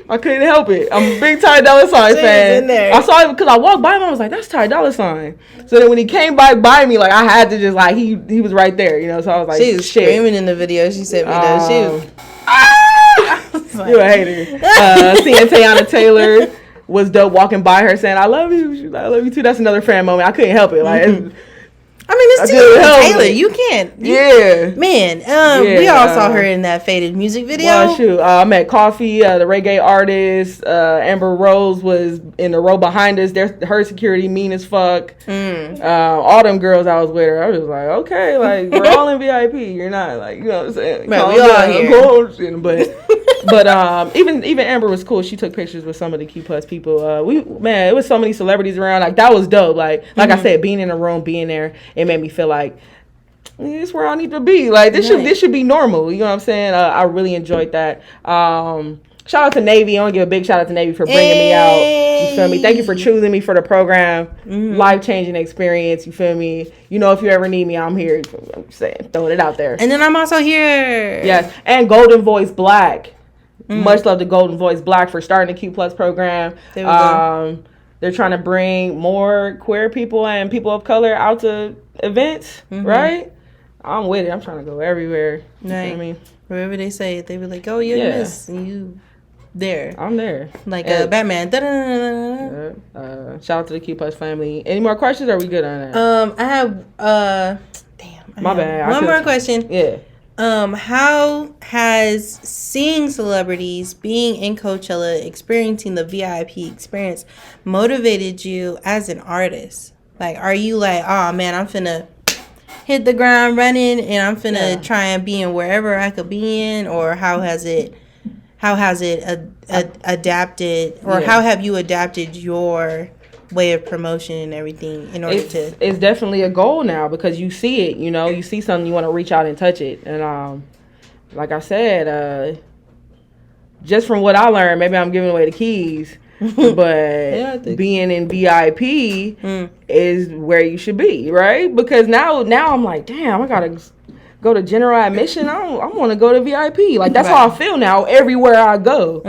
I couldn't help it. I'm a big Ty Dolla $ign fan. I saw it because I walked by him. I was like, that's Ty Dolla $ign. So then when he came by me, like, I had to just, like, he was right there, you know. So I was like, she was screaming in the video. She sent me that. She was, you a hater. Seeing Teyana Taylor was dope, walking by her saying, I love you. She was like, I love you too. That's another fan moment. I couldn't help it. Like, I mean, it's Taylor. You can't. Man, we all saw her in that Faded music video. Well, shoot. I met Coffee, the reggae artist. Amber Rose was in the row behind us. Her security mean as fuck. All them girls I was with her, I was like, okay, like, we're all in VIP. You're not, like, you know what I'm saying? Right, we all here. But even Amber was cool. She took pictures with some of the Q Plus people. It was so many celebrities around. Like, that was dope. Like I said, being in the room, being there, it made me feel like this is where I need to be. Like, this should be normal. You know what I'm saying? I really enjoyed that. Shout out to Navy. I want to give a big shout out to Navy for bringing me out. You feel me? Thank you for choosing me for the program. Life-changing experience. You feel me? You know, if you ever need me, I'm here. I'm just saying, throwing it out there. And then I'm also here. Yes. And Golden Voice Black. Much love to Golden Voice Black for starting the Q Plus program. They're trying to bring more queer people and people of color out to events, right? I'm with it. I'm trying to go everywhere. You know what I mean? Wherever they say it, they be like, oh, you're Miss. And you there. I'm there. Like Batman. Shout out to the Q Plus family. Any more questions, or are we good on that? I have, my bad. One more question. Yeah. How has seeing celebrities, being in Coachella, experiencing the VIP experience motivated you as an artist? Like, are you like, oh man, I'm finna hit the ground running and I'm finna try and be in wherever I could be in, or how has it adapted, or how have you adapted your way of promotion and everything in order to? It's definitely a goal now because you see it. You see something, you want to reach out and touch it. And like I said, just from what I learned, maybe I'm giving away the keys. But being in VIP is where you should be, right? Because now I'm like, damn, I gotta go to general admission. I want to go to VIP. Like that's how I feel now. Everywhere I go,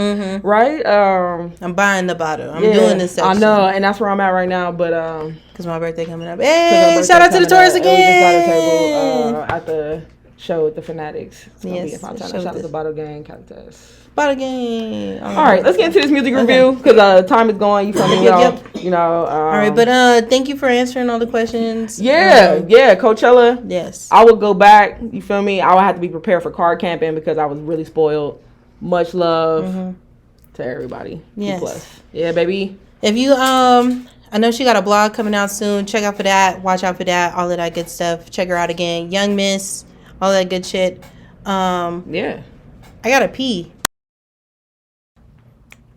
right? I'm buying the bottle. I'm doing this section. I know, and that's where I'm at right now. But because my birthday coming up. Hey, shout out to the Taurus again. We just got a table at the show with the Fanatics. It's gonna be a fun time. Shout out to the Bottle Gang, Countess. Bottle Gang. All right, let's get into this music review because time is going. You feel me? All right, but thank you for answering all the questions. Yeah, Coachella. Yes, I would go back. You feel me? I would have to be prepared for card camping because I was really spoiled. Much love to everybody. Yes. Yeah, baby. If you I know she got a blog coming out soon. Check out for that. Watch out for that. All of that good stuff. Check her out again. Young Miss. All that good shit. Yeah. I gotta pee.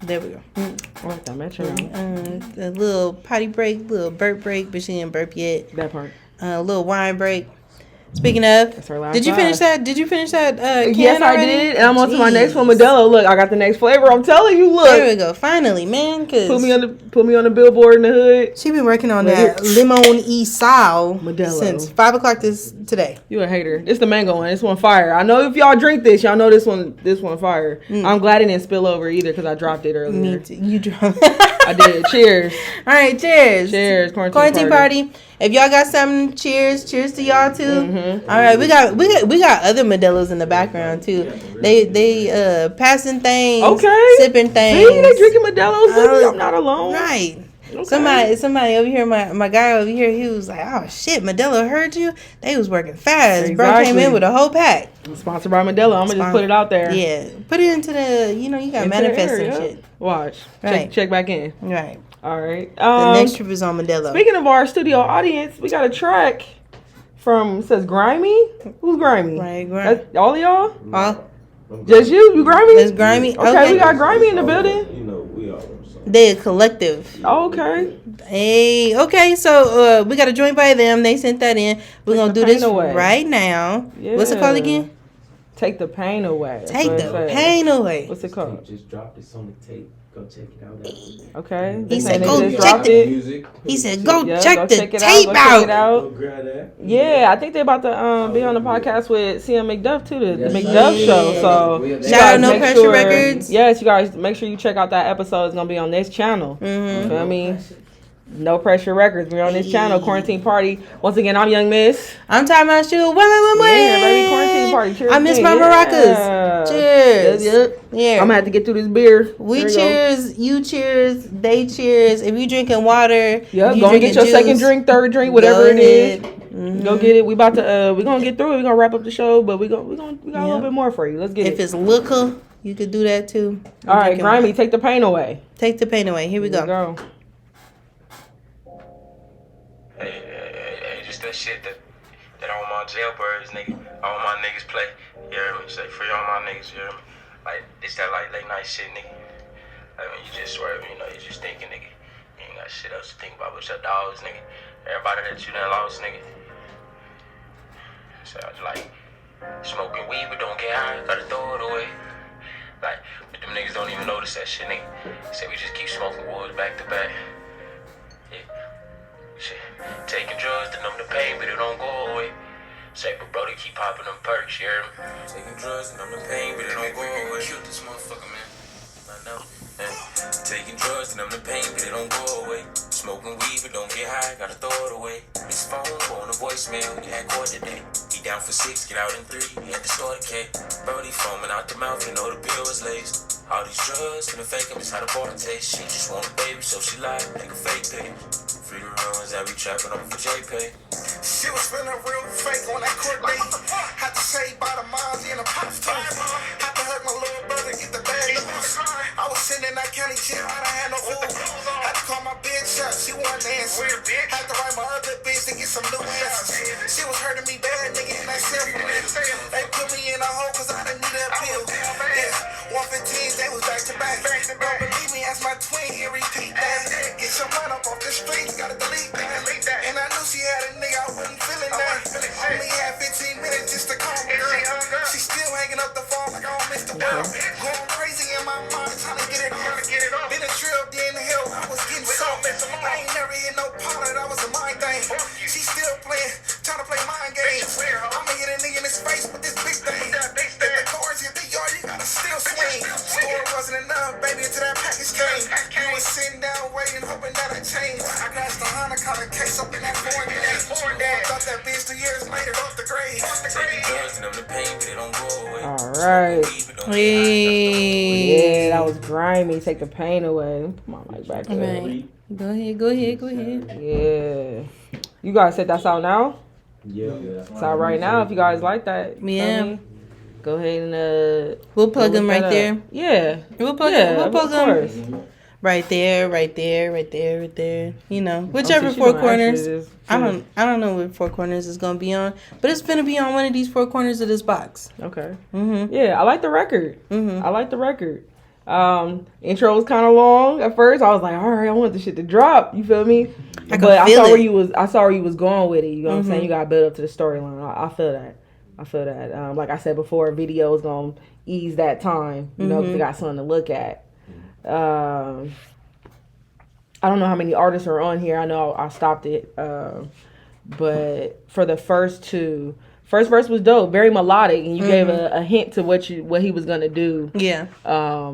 There we go. I like that metronome. A little potty break, little burp break, but she didn't burp yet. That part. A little wine break. Speaking of, did you finish that? Can yes, I already? did. And I'm on to my next one, Modelo. Look, I got the next flavor. I'm telling you, look. There we go. Finally, man. Cause put me on the billboard in the hood. She been working on that limon y sal Modelo since 5:00 today. You a hater. It's the mango one. This one fire. I know if y'all drink this, y'all know this one fire. I'm glad it didn't spill over either because I dropped it earlier. Me too. You dropped. I did. Cheers. All right, cheers. Cheers. Quarantine party. If y'all got something, cheers to y'all too. All right, we got other Modelos in the background too. They passing things, sipping things. See, they drinking Modelos with me. I'm not alone. Right. Okay. Somebody over here, my guy over here, he was like, "Oh shit, Modelo heard you." They was working fast. Exactly. Bro came in with a whole pack. Sponsored by Modelo. I'm gonna just put it out there. Yeah, put it into the. You got manifest and shit. Watch. Right. Check back in. Right. All right. The next trip is on Modelo. Speaking of our studio audience, we got a track from, it says Grimy. Who's Grimy? Right, That's all of y'all? All. Just you? You Grimy? It's Grimy. Okay, we got Grimy in the building. We all. They a collective. Oh, okay. Hey, okay. So we got a joint by them. They sent that in. We're gonna do this right now. Yeah. What's it called again? Take the pain away. Take the pain away. What's it called? Just dropped this on the tape. Go check it out. Okay. He said go check the. He said go check the tape out. Go grab that. Yeah, I think they're about to be on the podcast with CM McDuff too, the McDuff show. So shout out No Pressure Records. Yes, you guys make sure you check out that episode. It's gonna be on this channel. You feel me? No Pressure Records. We're on this channel, Quarantine Party. Once again, I'm Young Miss. I'm Ty Mashoe. Yeah, baby, Quarantine Party. Cheers. I miss my maracas. Cheers. Yeah. I'm gonna have to get through this beer. We cheers. You cheers. They cheers. If you drinking water, go and get your second drink, third drink, whatever it is. Go get it. We about to. We're gonna get through it. We're gonna wrap up the show, but we got a little bit more for you. Let's get it. If it's liquor, you could do that too. All right, Grimy, take the pain away. Take the pain away. Here we go. Hey, just that shit that all my jailbirds, nigga, all my niggas play. You hear me? Say free all my niggas, you hear me? Like, it's that like late night shit, nigga. I mean, you just swerving, you just thinking, nigga. You ain't got shit else to think about but your dogs, nigga. Everybody that you done lost, nigga. So I was like, smoking weed but don't get high, gotta throw it away. Like, but them niggas don't even notice that shit, nigga. Say we just keep smoking woods back to back. Yeah. Shit. Taking drugs to numb the pain, but it don't go away. Say, but bro, they keep popping them perks, you hear me? Taking drugs to numb the pain, but it don't go away. Shoot this motherfucker, man. I know. Taking drugs to numb the pain, but it don't go away. Smoking weed, but don't get high, gotta throw it away. This phone on a voicemail, you had court today. He down for 6, get out in 3, he had to start a K. Bro, he foaming out the mouth, you know the bill was laced. All these drugs, finna fake him, it's how the bar taste. She just want a baby, so she lied, like a fake page. Free the runs that we trapping up for JPay. She was feeling real fake on that court date. Had to say by the miles in a pop too. Had to hurt my little brother, get the bag loose. I was sitting in that county jail, I done had no food. Had to call my bitch up, she wasn't answering. Had to write my other bitch to get some new answers. She was hurting me 15s, they was back to back. Don't believe me, ask my twin, he repeat that. Get your mind up off the street, gotta delete that. And I knew she had a nigga, I wasn't feeling that. Only had 15 minutes just to calm the girl. She still hanging up the phone like I don't miss the world. Going crazy in my mind, trying to get it off. Been a trip, then hell, I was getting soft. I ain't never hit no pilot, that was a mind thing. She still playing, trying to play mind games. I'ma hit a nigga in his face with this big thing. If the cars hit the yard, you gotta still swing. Score wasn't enough, baby, until that package came. You was sitting down waiting, hoping that I changed. I crashed the Honda, caught a case up in that foreign day. Thought that bitch 2 years later off the grave. Alright. Hey. Yeah, that was grimy. Take the pain away. Put my mic back up. Right. Go ahead. Yeah. You guys set that out now? Yeah. It's out right now if you guys like that. Yeah. Go ahead and We'll plug look them right that there. up. Yeah. We'll plug Of them course. right there. You know, whichever she four gonna corners. actually just- I don't know what four corners is gonna be on, but it's gonna be on one of these four corners of this box. Okay. Mhm. Yeah, I like the record. Mhm. I like the record. Intro was kind of long at first. I was like, all right, I want this shit to drop. You feel me? I But I feel saw it. where you was. I saw where you was going with it. You know what I'm saying? You got to build up to the storyline. I feel that. Like I said before, video is gonna ease that time. You know, because they got something to look at. I don't know how many artists are on here. I know I stopped it. But for the first verse was dope, very melodic, and you gave a hint to what he was gonna do. Yeah.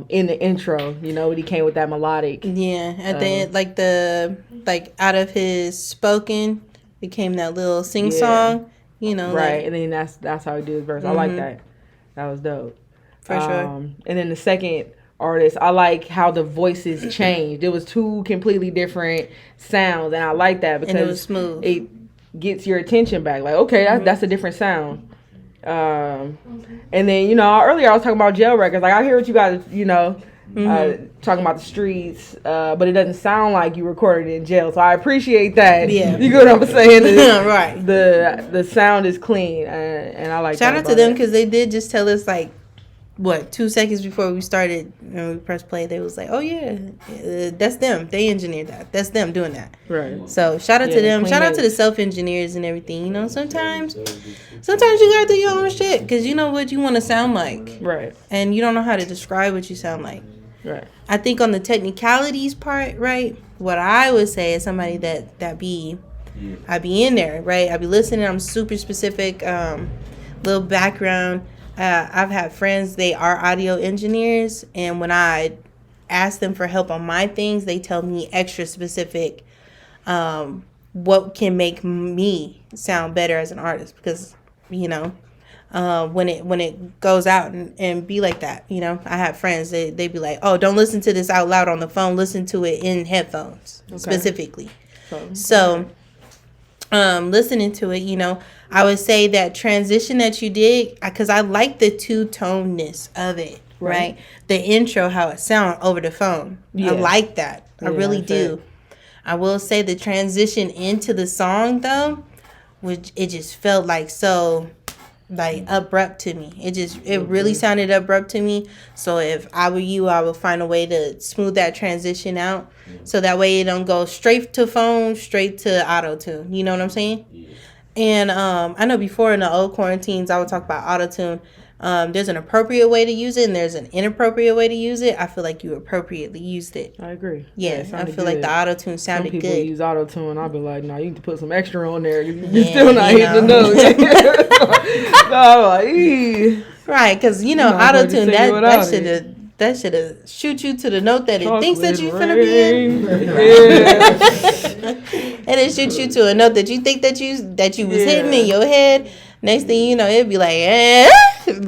In the intro, you know, when he came with that melodic. Yeah. At the end, like out of his spoken became that little sing song. You know. Right, and then that's how he did his verse. I like that. That was dope. For sure. And then the second artist, I like how the voices changed. It was two completely different sounds, and I like that because and it was smooth. It gets your attention back. Like, okay, that's a different sound. And then, you know, earlier I was talking about jail records. Like, I hear what you guys, you know, talking about the streets, but it doesn't sound like you recorded in jail. So I appreciate that. Yeah. You get what I'm saying? Right. The sound is clean, and I like Shout that out to about them it. because they did just tell us, like, 2 seconds before we started and we pressed play, they was like, oh yeah, that's them, they engineered that, that's them doing that. Right. So shout out to them, shout out to the self-engineers and everything. You know, sometimes you gotta do your own shit because you know what you want to sound like, Right. and you don't know how to describe what you sound like. Right. I think on the technicalities part, right, what I would say is somebody that I be in there, right, I be listening, I'm super specific, little background. I've had friends, they are audio engineers, and when I ask them for help on my things, they tell me extra specific what can make me sound better as an artist, because, you know, when it goes out and be like that, you know, I have friends, they be like, oh, don't listen to this out loud on the phone, listen to it in headphones, specifically. So listening to it, you know, I would say that transition that you did, because I like the two-toneness of it, right? The intro, how it sounds over the phone. I like that. I really do. I will say the transition into the song, though, which it just felt like so, like, abrupt to me. It really sounded abrupt to me. So if I were you, I would find a way to smooth that transition out, so that way it don't go straight to phone, straight to auto-tune. You know what I'm saying? And I know before in the old quarantines, I would talk about auto-tune. There's an appropriate way to use it, and there's an inappropriate way to use it. I feel like you appropriately used it. I agrie. Yeah, I feel like the auto-tune sounded good. Some people good. use auto-tune. I'll be like, nah, you need to put some extra on there. You're still not hitting the note. So I'm like, eee. Right, because, you know, auto-tune, that should have shoot you to the note that it thinks that you're finna be in. And it shoots you to a note that you think that you was hitting in your head. Next thing you know, it'd be like, it'd do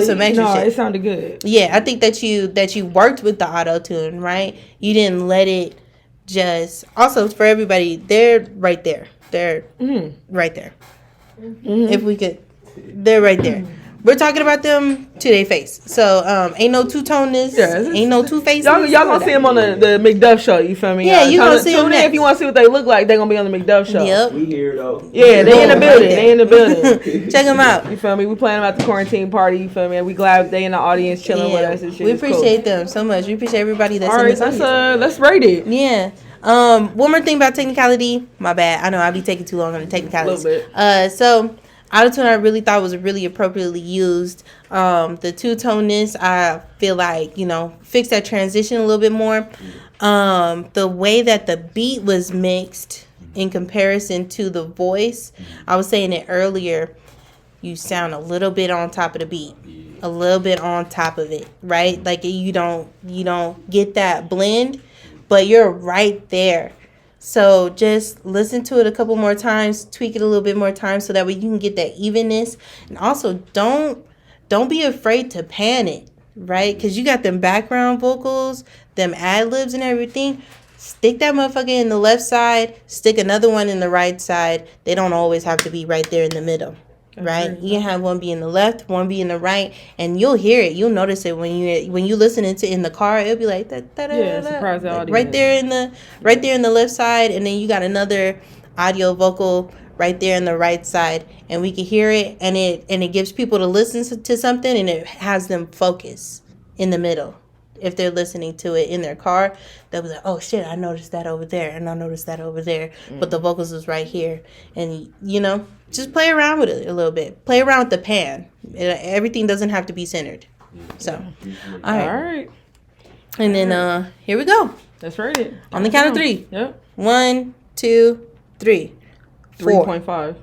some extra shit. It sounded good. Yeah, I think that you worked with the auto-tune, right? You didn't let it just... Also, for everybody, they're right there. They're right there. If we could... They're right there. we're talking about them to their face. So ain't no two-toneness. Ain't no two-faced. Y'all gonna see them on the McDuff show. You feel me? Yeah, you gonna see them. Tune in if you want to see what they look like. They gonna be on the McDuff show. Yep. We here though. Yeah, they in the building. They in the building. Check them out. You feel me? We playing them at the quarantine party. You feel me? And we glad they in the audience chilling with us and shit. We appreciate them so much. We appreciate everybody that's in this audience. Let's rate it. Yeah. One more thing about technicality. My bad. I know I'll be taking too long on the technicalities. A little bit. So autotune I really thought was really appropriately used. The two-toneness, I feel like, fixed that transition a little bit more. The way that the beat was mixed in comparison to the voice, I was saying it earlier, you sound a little bit on top of the beat. A little bit on top of it, right? Like you don't get that blend, but you're right there. So just listen to it a couple more times, tweak it a little bit more time so that way you can get that evenness. And also don't be afraid to pan it, right? Because you got them background vocals, them ad-libs and everything. Stick that motherfucker in the left side, stick another one in the right side. They don't always have to be right there in the middle. Right, you can have one be in the left, one be in the right, and you'll hear it. You'll notice it when you listening to in the car. It'll be like that. Surprise the audience. Right there in the left side, and then you got another audio vocal right there in the right side, and we can hear it, and it gives people to listen to something, and it has them focus in the middle. If they're listening to it in their car, they'll be like, oh shit, I noticed that over there, and I noticed that over there, but the vocals is right here, and just play around with it a little bit. Play around with the pan. Everything doesn't have to be centered. So, all right. And then here we go. That's right. On the count of 3. Yep. 1, 2, 3. 3.5.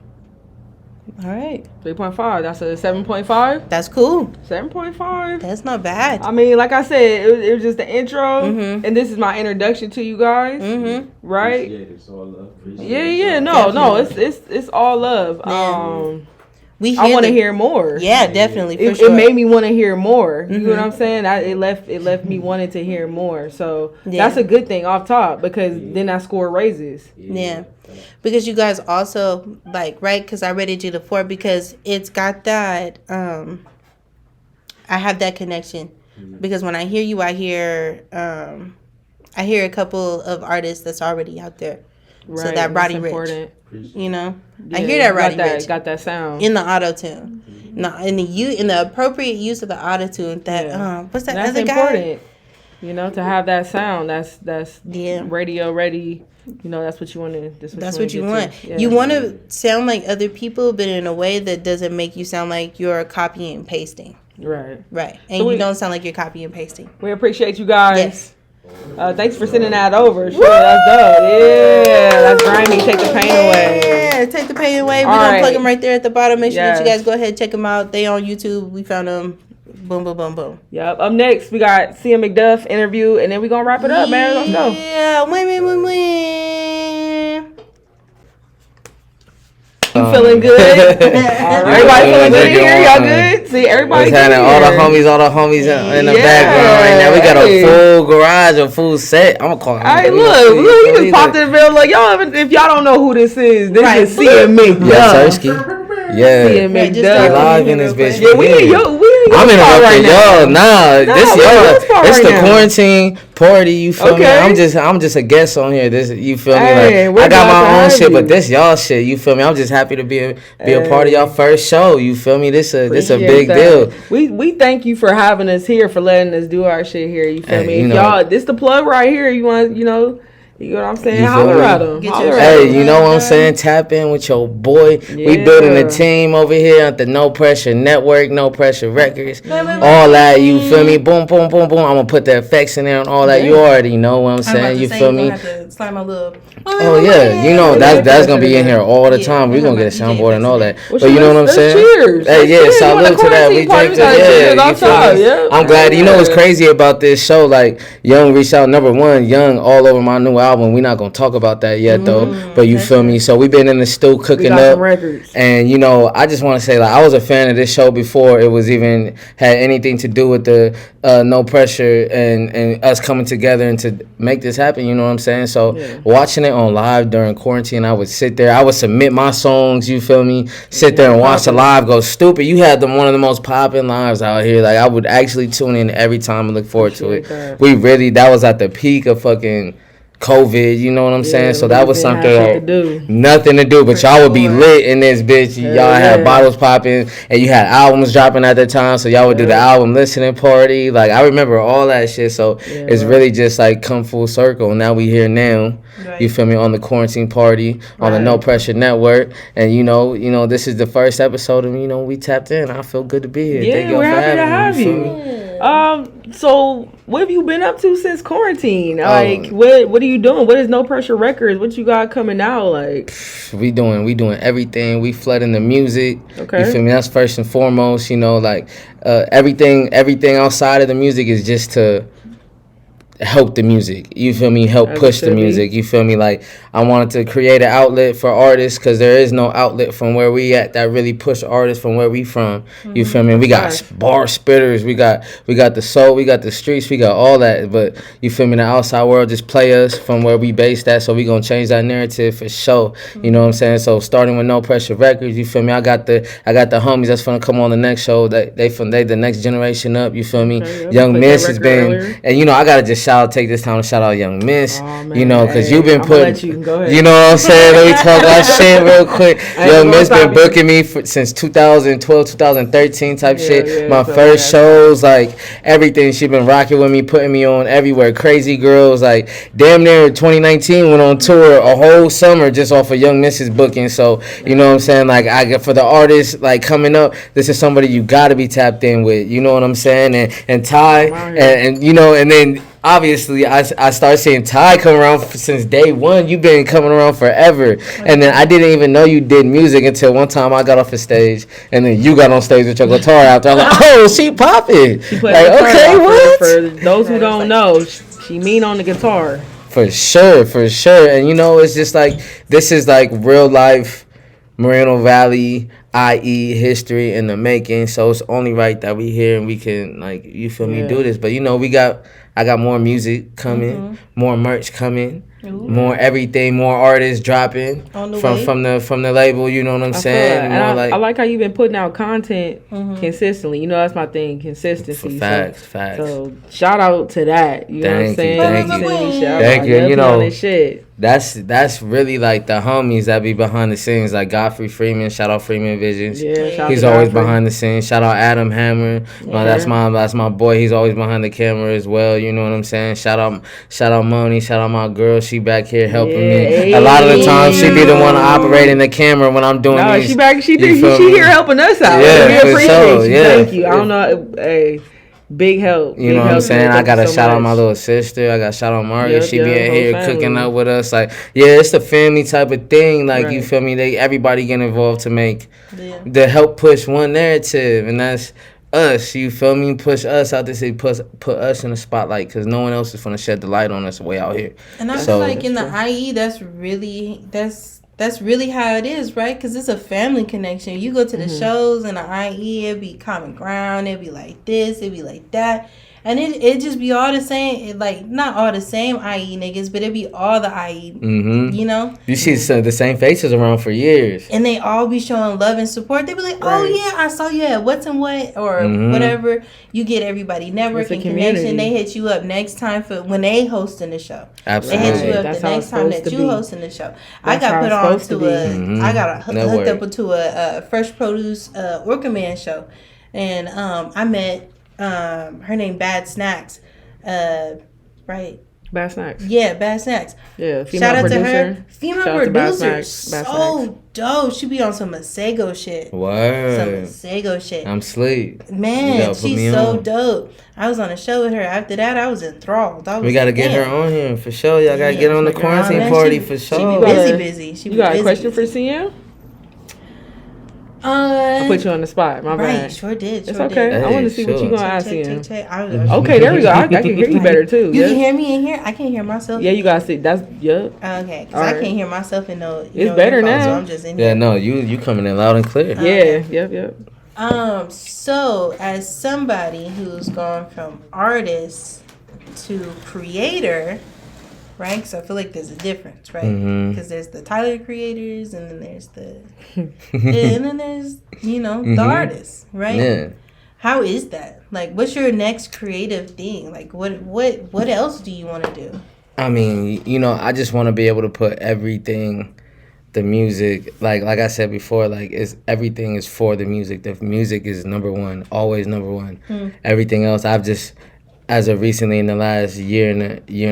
All right. 3.5. That's a 7.5. That's cool. 7.5. That's not bad. I mean, like I said, it was just the intro, and this is my introduction to you guys, right? Appreciate it. It's all love. Yeah. No, it's all love. Yeah. I want to hear more. Yeah, definitely. It made me want to hear more. You know what I'm saying? It left me wanting to hear more. So that's a good thing off top because then that score raises. Yeah. Because you guys also right? Because I rated you to 4 because it's got that. I have that connection because when I hear you, I hear a couple of artists that's already out there. Right. So that Roddy Ricch, I hear that Roddy Ricch got that sound in the auto tune. No, in the appropriate use of the auto tune. That what's that that's other important, guy? To have that sound. That's radio ready. That's what you want to. That's what you want. Yeah. You want to sound like other people, but in a way that doesn't make you sound like you're copying and pasting. Right. And so you don't sound like you're copying and pasting. We appreciate you guys. Yes. Thanks for sending that over. Sure, that's dope. Yeah, that's grimy. Take the pain away. Yeah, take the pain away. We're going to plug them right there at the bottom. Make sure that you guys go ahead and check them out. They on YouTube. We found them. Boom, boom, boom, boom. Yep. Up next, we got CM McDuff interview, and then we're going to wrap it up, man. Let's go. Yeah, win. You feeling good? Everybody feeling good here? Y'all good? See, everybody good here. All the homies in the background right now. We got a full garage, a full set. I'm going to call him. Hey, look, he just popped in the bill. Like, y'all, if y'all don't know who this is CM McDuff. Yes, Sirski. Yeah. CM McDuff. Live in this bitch. Yeah, I'm interrupting y'all. Nah, this y'all. It's the quarantine party. You feel me? I'm just a guest on here. This, you feel me? Like I got my own shit, but this y'all shit. You feel me? I'm just happy to be a part of y'all first show. You feel me? This a big deal. We thank you for having us here, for letting us do our shit here. You feel me? If y'all, this the plug right here. You want, you know what I'm saying? Holler at them. Hey, you know what I'm saying? Tap in with your boy. Yeah. We building a team over here at the No Pressure Network, No Pressure Records. All that, you feel me? Boom, boom, boom, boom. I'm going to put the effects in there and all that. You already know what I'm saying. You feel me? Oh, yeah. You know, that's going to be in here all the time. We're going to get a soundboard and all that. But you know what I'm saying? Cheers. Hey, yeah, salute to that. We drink to that. You feel me? I'm glad. You know what's crazy about this show? Like, Young reached out. Number one, Young all over my new album. album. We're not gonna talk about that yet though. But you feel me? So we've been in the stew cooking up some records. And you know, I just want to say, like, I was a fan of this show before it was even had anything to do with the No Pressure and us coming together and to make this happen. You know what I'm saying? So watching it on live during quarantine, I would sit there, I would submit my songs. You feel me? Sit there and watch the live go stupid. You had one of the most popping lives out here. Like, I would actually tune in every time and look forward to it. That was at the peak of fucking COVID, you know what I'm saying? So that was something nothing to do, but y'all would be lit in this bitch. Y'all had bottles popping, and you had albums dropping at the time, so y'all would do the album listening party. Like, I remember all that shit. So it's really just like come full circle. Now we here now. You feel me? On the quarantine party on the No Pressure Network, and you know, this is the first episode, and you know, we tapped in. I feel good to be here. Thank you for having me. So what have you been up to since quarantine? Like, what are you doing? What is No Pressure Records? What you got coming out? Like, we doing everything. We flooding the music. Okay. You feel me? That's first and foremost. You know, like everything outside of the music is just to help the music. You feel me? Help push the music. You feel me? Like, I wanted to create an outlet for artists because there is no outlet from where we at that really push artists from where we from. You feel me? We got bar spitters. We got the soul. We got the streets. We got all that. But you feel me? The outside world just play us from where we based at. So we gonna change that narrative for sure. You know what I'm saying? So starting with No Pressure Records. You feel me? I got the homies that's gonna come on the next show. They the next generation up. You feel me? Young Miss has been earlier. And you know, I gotta just take this time to shout out Young Miss. You know, because you've been putting. You know what I'm saying? Let me talk that shit real quick. Young Miss been booking me since 2012, 2013 type shit. My first shows, like everything. She been rocking with me, putting me on everywhere. Crazy Girls, like damn near 2019 went on tour a whole summer just off of Young Miss's booking. So you know what I'm saying? Like, I get for the artists like coming up, this is somebody you gotta be tapped in with. You know what I'm saying? And Ty and you know, and then obviously I started seeing Ty come around since day one. You've been coming around forever. And then I didn't even know you did music until one time I got off the stage and then you got on stage with your guitar out there. I was like, oh, she popping. Like, okay, what? For those who don't know, she mean on the guitar. For sure. And you know, it's just like, this is like real life Moreno Valley, IE history in the making. So it's only right that we here and we can, like, you feel me, do this. But you know, I got more music coming, more merch coming, more everything, more artists dropping from the label. You know what I'm saying? I like how you've been putting out content consistently. You know, that's my thing, consistency. Facts. So shout out to that. You know what I'm saying? Thank you. You know, that's really like the homies that be behind the scenes, like Godfrey Freeman. Shout out Freeman Visions. Yeah, he's always behind the scenes. Shout out Adam Hammer. That's my boy. He's always behind the camera as well. You know what I'm saying? Shout out Moni. Shout out my girl. She back here helping me. A lot of the time she be the one operating the camera when I'm doing these. She here helping us out. Yeah, we appreciate you. Yeah. Thank you. I don't know. Hey. Big help. You know what I'm saying? I gotta shout out my little sister. I gotta shout out Margaret. She be in here cooking up with us. Like, it's a family type of thing. Like, you feel me? Everybody get involved to make to help push one narrative, and that's us. You feel me? Push us out there. Put us in the spotlight because no one else is gonna shed the light on us way out here. And I feel like in the IE, that's really how it is, right? Because it's a family connection. You go to the shows and the IE, it be common ground. It be like this, it be like that. And it just be all the same, like, not all the same IE niggas, but it be all the IE, you know? You see the same faces around for years. And they all be showing love and support. They be like, oh, yeah, I saw you at What's and What, or whatever. You get everybody networking connection. They hit you up next time for when they hosting the show. Absolutely. They hit you up the next time that you hosting the show. I got put on to I got hooked up to a Fresh Produce Orca Man show. And I met... her name Bad Snacks, right? Bad Snacks. Yeah, Bad Snacks. Yeah, shout out producer. to her. Female producer, so dope. She be on some Masego shit. Word. Some Masego shit. I'm sleep. Man, she's so dope. I was on a show with her. After that, I was enthralled. We gotta get her on here for sure. Y'all gotta get on the quarantine party for sure. She be busy. You got a question for CM? I put you on the spot. My bad. Right, sure did. It's okay. Hey, I want to see what sure. you gonna ask Check. him. Okay, Okay, there we go. I can hear you better too. You Yeah. can hear me in here. I can't hear myself. Yeah, you gotta see. That's Okay, because All I right. can't hear myself in no. It's better earphones, now. So I'm just in Yeah, here. no, you coming in loud and clear. Yeah. Yep. So as somebody who's gone from artist to creator, right? Because I feel like there's a difference, right? Mhm. Because there's the Tyler creators, and then there's the, and then there's the artists, right? Yeah. How is that? Like, what's your next creative thing? Like, what else do you want to do? I mean, I just want to be able to put everything, the music, like I said before, like everything is for the music. The music is number one, always number one. Everything else, I've just, as of recently in the last year and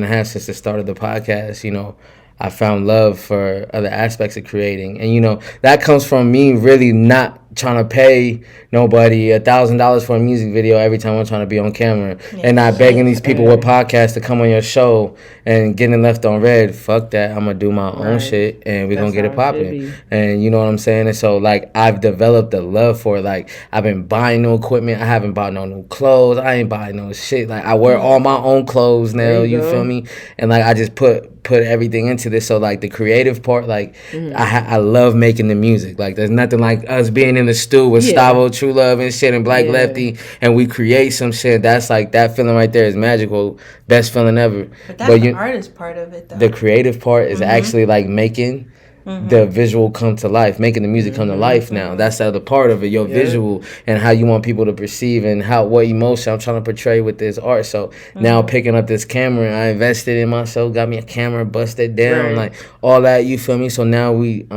a half since the start of the podcast, I found love for other aspects of creating. And, that comes from me really not trying to pay nobody $1,000 for a music video every time I'm trying to be on camera. And not begging these people with podcasts to come on your show and getting left on red. Fuck that. I'm going to do my own shit and we're going to get it popping. And you know what I'm saying? And so, like, I've developed a love for it. Like, I've been buying new equipment. I haven't bought no new clothes. I ain't buying no shit. Like, I wear all my own clothes now. You feel me? And, like, I just put everything into this. So, like, the creative part, like, I love making the music. Like, there's nothing like us being in the stew with Stavo, True Love and shit and Black Lefty, and we create some shit. That's like, that feeling right there is magical. Best feeling ever. But that's the artist part of it, though. The creative part is actually like making the visual come to life, making the music come to life now. That's the other part of it, your visual and how you want people to perceive and what emotion I'm trying to portray with this art. So now picking up this camera, I invested in myself, got me a camera, busted down, like all that, you feel me? So now we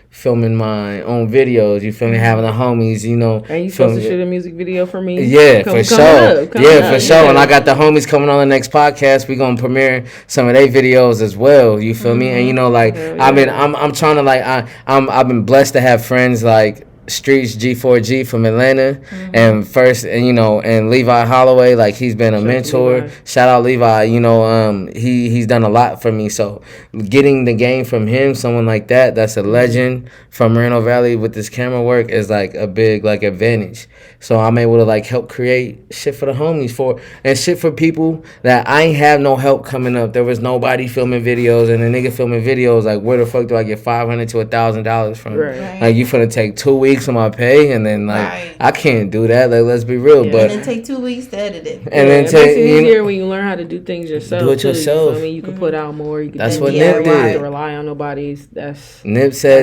filming my own videos, you feel me? Having the homies, And you supposed to shoot a music video for me? Yeah, for sure. For sure. Yeah. And I got the homies coming on the next podcast. We gonna premiere some of their videos as well. You feel me? And I'm trying to I've been blessed to have friends like Streets G4G from Atlanta and and Levi Holloway, like he's been a mentor. Shout out Levi, he's done a lot for me. So getting the game from him, someone like that's a legend from Moreno Valley with this camera work is like a big advantage. So I'm able to help create shit for the homies and shit for people that I ain't have no help coming up. There was nobody filming videos and a nigga filming videos. Like, where the fuck do I get $500 to $1,000 from? Right. Like, you finna take 2 weeks of my pay and then I can't do that. Like, let's be real. Yeah. But and then take 2 weeks to edit it. And then it makes it easier when you learn how to do things yourself. Do it yourself. You, you can put out more. You can that's do what more. Nip You don't have did. to rely on nobody's. That's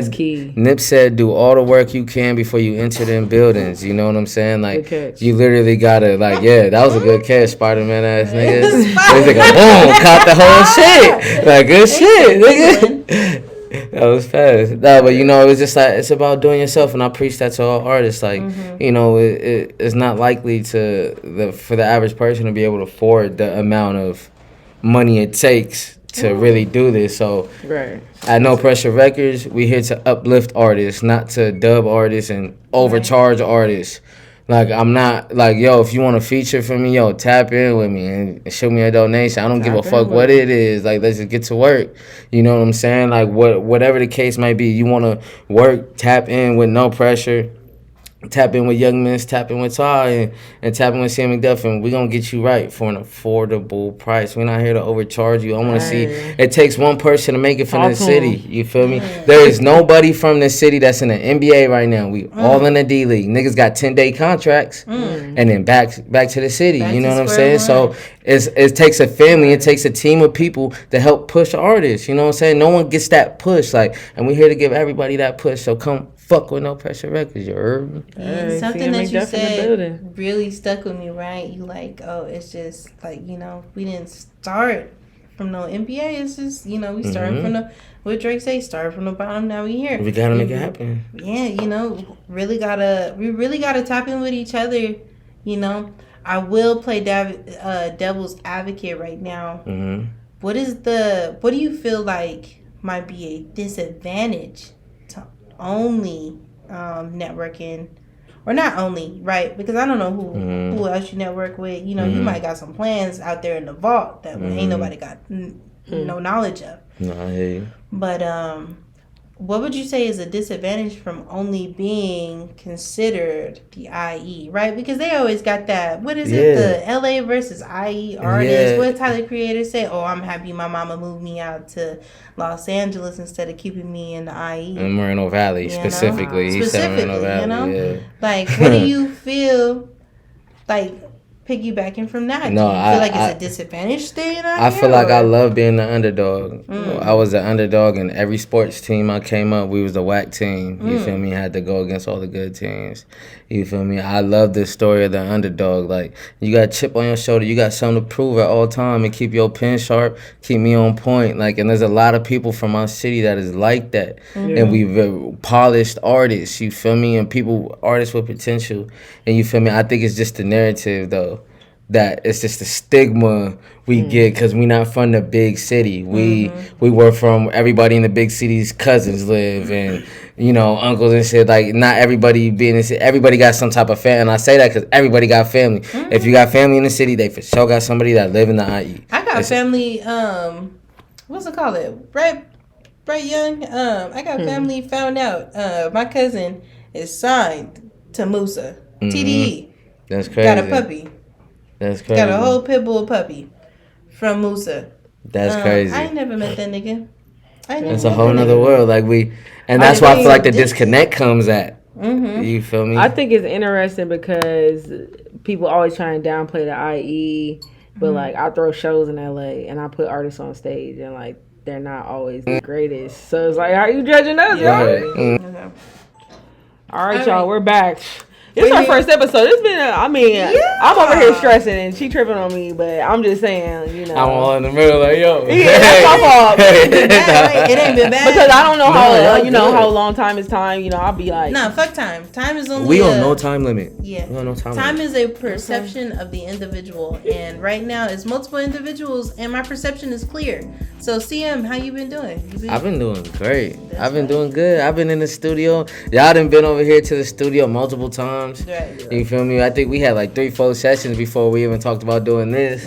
key. Nip said, do all the work you can before you enter them buildings. You know what I'm saying? Like, you literally gotta that was a good catch, Spider-Man ass nigga. He's like, boom, caught the whole shit. Like, good shit, nigga. That was fast. No, but it was just like, it's about doing yourself, and I preach that to all artists. Like, it's not likely for the average person to be able to afford the amount of money it takes to really do this. So at No Pressure Records, we here to uplift artists, not to dub artists and overcharge artists. Like, I'm not like, yo, if you want to feature for me, yo, tap in with me and show me a donation. I don't give a fuck what it is. Like, let's just get to work. You know what I'm saying? Like, whatever the case might be, you want to work, tap in with No Pressure. Tap in with Young Miss, tap in with Ty, and tap in with Sam McDuff, and we're going to get you right for an affordable price. We're not here to overcharge you. I want to see, it takes one person to make it from the city. You feel me? There is nobody from the city that's in the NBA right now. We all in the D-League. Niggas got 10-day contracts, and then back to the city. You know what I'm saying? So it takes a family, it takes a team of people to help push artists. You know what I'm saying? No one gets that push. And we're here to give everybody that push. So come fuck with No Pressure Records, you heard me? Yeah, something that you said really stuck with me, right? You it's just we didn't start from no NBA. It's just, we started from what Drake say, started from the bottom, now we here. We gotta make it happen. Yeah, we really gotta tap in with each other, I will play devil's advocate right now. What do you feel like might be a disadvantage to only networking, or not only, right? Because I don't know who else you network with. You might got some plans out there in the vault that ain't nobody got no knowledge of. No, I hear you. But what would you say is a disadvantage from only being considered the IE, right? Because they always got that, what is it, the LA versus IE artist. What did Tyler Creator say? Oh, I'm happy my mama moved me out to Los Angeles instead of keeping me in the IE. In Moreno Valley, specifically. He said Moreno Valley, you know? Like, what do you feel like piggybacking from that? No, do you feel like it's a disadvantage staying out I here, feel like I love being the underdog. I was the underdog in every sports team I came up. We was the whack team. You feel me? Had to go against all the good teams. You feel me? I love the story of the underdog. Like, you got a chip on your shoulder. You got something to prove at all time and keep your pen sharp, keep me on point. Like, and there's a lot of people from our city that is like that. And we've polished artists, you feel me? And artists with potential. And you feel me? I think it's just the narrative, though. That it's just the stigma we get because we not from the big city. We were from everybody in the big city's cousins live and, you know, uncles and shit. Like, not everybody being in the city. Everybody got some type of family. And I say that because everybody got family. If you got family in the city, they for sure got somebody that live in the IE. I got family, what's it called? Brett Young. I got family found out. My cousin is signed to Musa. TDE. That's crazy. Got a puppy. That's crazy. Got a whole pit bull puppy from Musa. That's crazy. I ain't never met that nigga. It's a whole nother world. Like and that's why I feel like the disconnect comes at. You feel me? I think it's interesting because people always try and downplay the IE, but like I throw shows in LA and I put artists on stage and like they're not always the greatest. So it's like, how are you judging us, y'all? All right, y'all, we're back. It's our first episode. It's been, I'm over here stressing and she tripping on me, but I'm just saying, you know. I'm all in the middle like, yo. Yeah, that's my fault. It ain't been bad. Because I don't know how long time is time. You know, I'll be like. Nah, fuck time. Time is only. We don't know time limit. Yeah. We don't know time limit. Time is a perception of the individual. And right now, it's multiple individuals and my perception is clear. So, CM, how you been doing? I've been doing great. I've been doing good. I've been in the studio. Y'all done been over here to the studio multiple times. Right. You feel me? I think we had like 3-4 sessions before we even talked about doing this.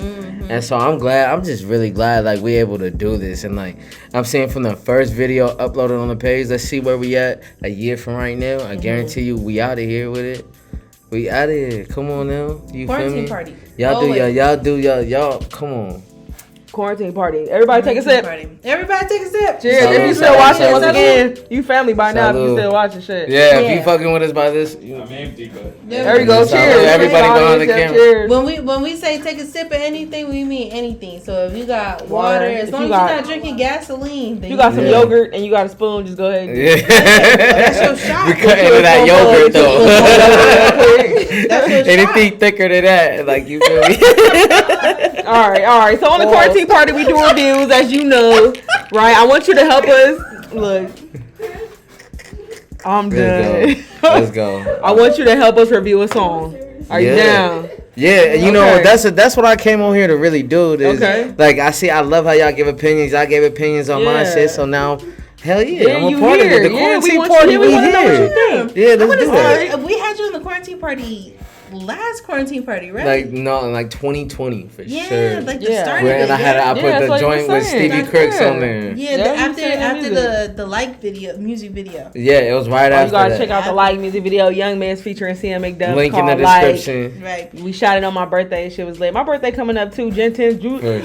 And so I'm just really glad like we able to do this. And like I'm saying from the first video uploaded on the page, let's see where we at a year from right now. I guarantee you we out of here with it. We out of here. Come on now. You Quarantine feel party. me? Y'all come on. Quarantine party. Everybody take a sip. Everybody take a sip. Cheers. If you still watching, once again, you family by now. If you still watching shit. Yeah, if you fucking with us by this, I'm empty, but there you go. Cheers. Everybody go on the camera. When we say take a sip of anything, we mean anything. So if you got water, as long as you're not drinking gasoline, you got some yogurt and you got a spoon, just go ahead. That's your shot. We cut into that yogurt though. Anything thicker than that, like you feel me? All right. So on the quarantine party, we do reviews, as you know, right? I want you to help us. Look, I'm done. Let's go. I want you to help us review a song. Are you down? Yeah, you know that's what I came on here to really do. Like I love how y'all give opinions. I gave opinions on my shit, so now. Hell yeah, I'm a part of it. The quarantine party, we here. Yeah, let's do that. We had you in the quarantine party. Last quarantine party, right? Like 2020 for sure. Yeah, like the start of it. And I put the joint with Stevie Crooks on there. Yeah, after the like video, music video. Yeah, it was right after that. You gotta check out the like music video, Young Man's featuring CM McDuff. Link in the description. Right. We shot it on my birthday. Shit was lit. My birthday coming up too. Gen 10, Gemini.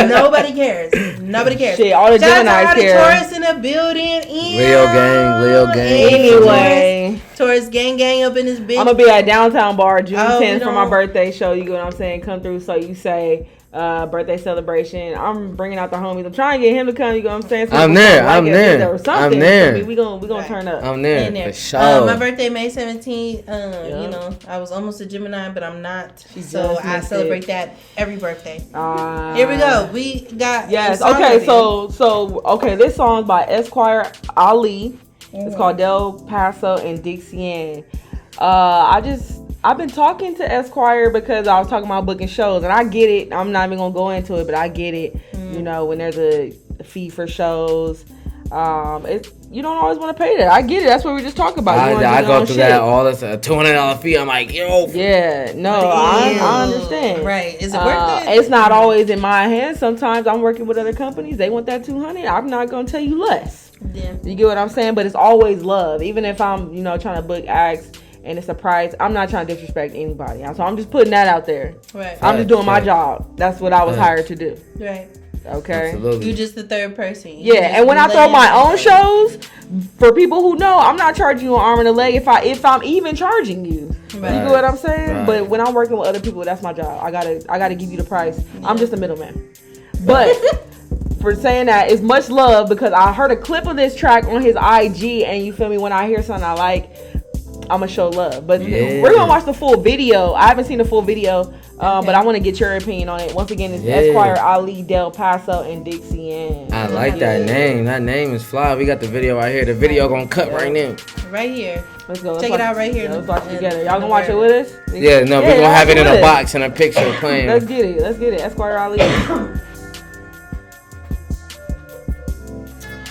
Nobody cares. Nobody cares. Shit, all the Geminis care. Taurus in the building. Leo gang. Anyway. Taurus gang up in this bitch. I'm gonna be at Downtown Bar June 10th for my birthday show. You know what I'm saying? Come through. So you say birthday celebration. I'm bringing out the homies. I'm trying to get him to come. You know what I'm saying? So I'm there. I'm there. We gonna turn up. I'm there. For sure. My birthday May 17th. You know, I was almost a Gemini, but I'm not. So I celebrate that every birthday. Here we go. We got Okay. So this song's by Esquire Ali. It's called Del Paso and Dixie. I've been talking to Esquire because I was talking about booking shows, and I get it. I'm not even gonna go into it, but I get it. You know, when there's a fee for shows, You don't always want to pay that. I get it. That's what we just talked about. I go through that all the time. $200 fee. I'm like, yo. Yeah, no, I understand. Right. Is it worth it? It's not always in my hands. Sometimes I'm working with other companies. They want that $200. I'm not going to tell you less. Yeah. You get what I'm saying? But it's always love. Even if I'm, trying to book acts and it's a price, I'm not trying to disrespect anybody. So I'm just putting that out there. Right. I'm just doing my job. That's what I was hired to do. Right. Okay. Absolutely. You just the third person. Yeah, and when I throw my own shows, for people who know, I'm not charging you an arm and a leg if I'm even charging you. Right. You get what I'm saying? Right. But when I'm working with other people, that's my job. I gotta give you the price. Yeah. I'm just a middleman. But for saying that, it's much love because I heard a clip of this track on his IG, and you feel me? When I hear something I like, I'm gonna show love. But we're gonna watch the full video. I haven't seen the full video. But I want to get your opinion on it. Once again, it's Esquire Ali, Del Paso, and Dixie Ann. I like that name. That name is fly. We got the video right here. The video gonna cut right now. Right here. Let's go. Check it out right here. Let's watch it together. Y'all gonna watch it with us? Yeah, no, we're gonna have it in a box and a picture playing. Let's get it. Esquire Ali.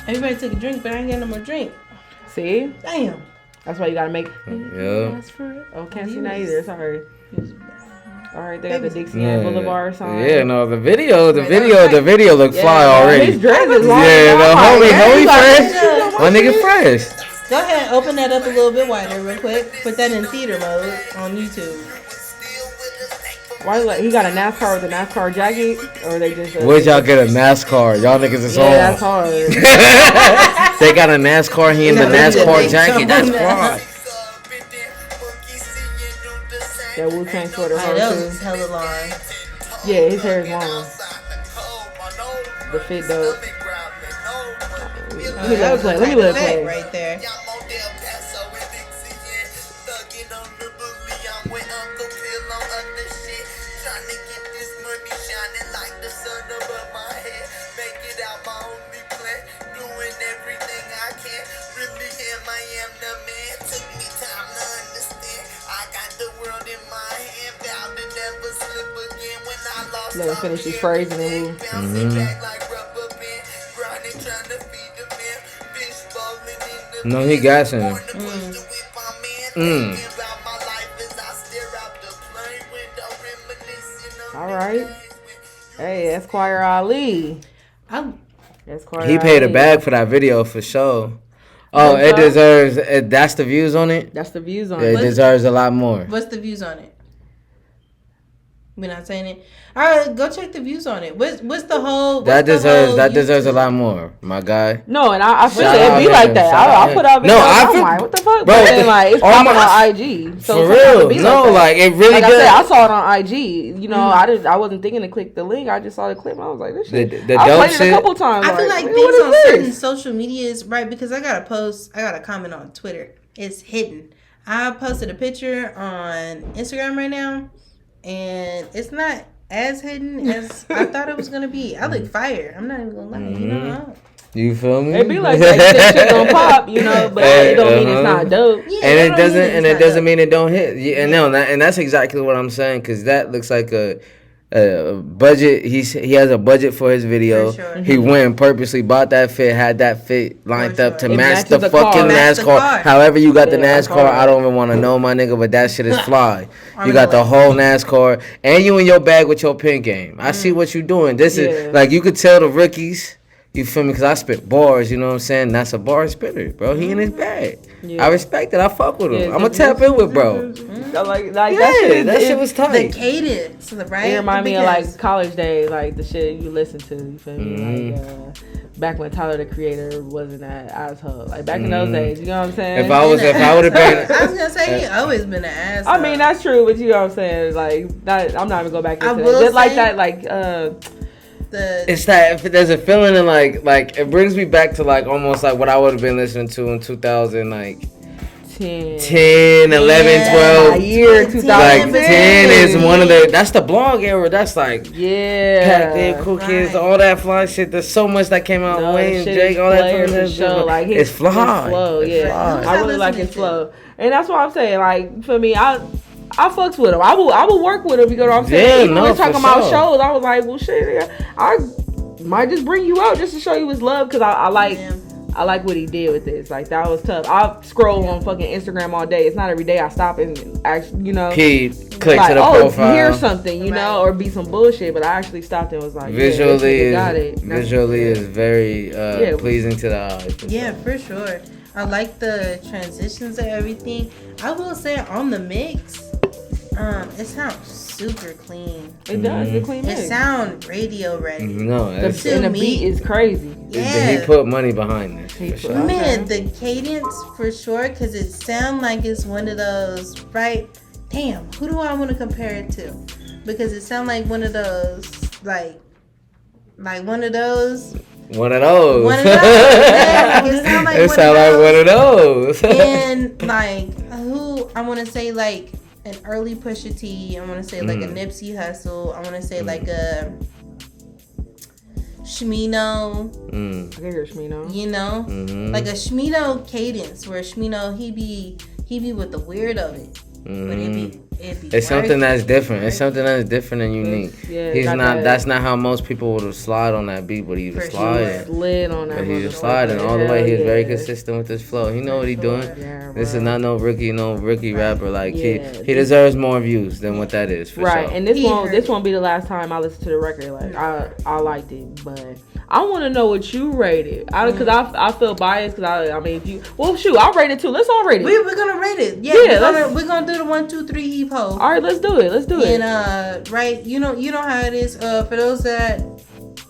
Everybody took a drink, but I ain't getting no more drink. See? Damn. That's why you gotta make. Yeah. Oh, can't see that either. Sorry. All right, they got the Dixie Ann Boulevard song. Yeah, no, the video look fly already. His dress is long. Yeah, the homie fresh. My nigga fresh. Go ahead, open that up a little bit wider real quick. Put that in theater mode on YouTube. Why he got a NASCAR with a NASCAR jacket, or they just? Where'd y'all get a NASCAR? Y'all niggas is on. Yeah, that's hard. They got a NASCAR. He in the NASCAR jacket. That's fly. That Wu-Tang sweater hard That too. was hella long. Yeah, his hair is long. The fit dope. Let me let it play. Right there. Let him finish his phrase and then move. No, he got some. All right. Hey, Esquire Ali. He paid a bag for that video for sure. Oh, it deserves. That's the views on it. That's the views on it. It deserves a lot more. What's the views on it? We're not saying it. All right, go check the views on it. What's the whole? That deserves a lot more, my guy. No, and I feel it be like that. I'll put up. No, I feel like, what the fuck, bro. But then, like, it's popping on IG. So for real, no, like it really. Like I said, I saw it on IG. I wasn't thinking to click the link. I just saw the clip. And I was like, this shit. The I dope played shit. it a couple times. I feel like things on certain social medias, right? Because I got a comment on Twitter. It's hidden. I posted a picture on Instagram right now, and it's not as hidden as I thought it was gonna be. I look fire. I'm not even gonna lie. You feel me? It be like that shit gonna pop, but it don't mean it's not dope. Yeah, and it doesn't mean it don't hit. Yeah, and that's exactly what I'm saying, because that looks like a budget. He has a budget for his video. For sure. He went and purposely bought that fit, had that fit lined up to match the fucking NASCAR. However you got the NASCAR, I don't even want to know, my nigga, but that shit is fly. You got the whole NASCAR, and you in your bag with your pin game. I see what you doing. This is like, you could tell the rookies. You feel me? Because I spit bars, you know what I'm saying? That's a bar spitter, bro. He in his bag. Yeah. I respect it. I fuck with him. I'm going to tap in with bro. Like that shit was tight. The cadence, right? It remind me of like college days, like the shit you listen to, you feel me? Like back when Tyler the Creator wasn't that asshole. Like back in those days, you know what I'm saying? If I would have been... I was going to say, he always been an asshole. I mean, that's true, but you know what I'm saying? Like, that, I'm not even going back into it. Just like that, like... it's that there's a feeling in like it brings me back to like almost like what I would have been listening to in 2000, like 10, 11, 12. Year 2000. Like 10 is one of that's the blog era. That's like Pac Dave, Cool Kids, all that fly shit. There's so much that came out. Wayne, Jake, all that show. Like it's fly. Flow, I really like his flow, and that's what I'm saying. Like for me, I fucks with him. I will work with him. You know what I'm saying? Even when we're talking about shows, I was like, well, shit, I might just bring you out just to show you his love, because I like I like what he did with this. Like, that was tough. I scroll on fucking Instagram all day. It's not every day I stop and actually, you know, click like, to the profile. Hear something, you know, or be some bullshit. But I actually stopped and was like, visually got it. Is very pleasing to the eye. For sure. I like the transitions and everything. I will say on the mix, it sounds super clean. It does. It's a clean mix. It sounds radio ready. No, and the beat is crazy. Yeah. He put money behind this. For sure. Man, the cadence for sure, because it sounds like it's one of those, right? Damn, who do I want to compare it to? Because it sounds like one of those, like one of those. One of those. Yeah, it sounds like one of those. And like who I want to say, like an early Pusha T. I want to say like a Nipsey Hussle. I want to say like a Shmino. I can hear Shmino. You know, like a Shmino cadence where Shmino he be with the weird of it, but it's something that's different. It's something that's different and unique. He's not. That's not how most people would slide on that beat, but he was sliding. Slid on that. But he was sliding all the way. He was very consistent with his flow. He know what he doing. This is not no rookie rapper. Like he deserves more views than what that is. For right, sure. and this won't be the last time I listen to the record. Like I liked it, but I want to know what you rated. Because I feel biased. Because I mean, if you I'll rate it too. Let's all rate it. We're gonna rate it. Yeah, we're gonna do the 1, 2, 3 heap ho. All right, let's do it. And right, you know how it is. For those that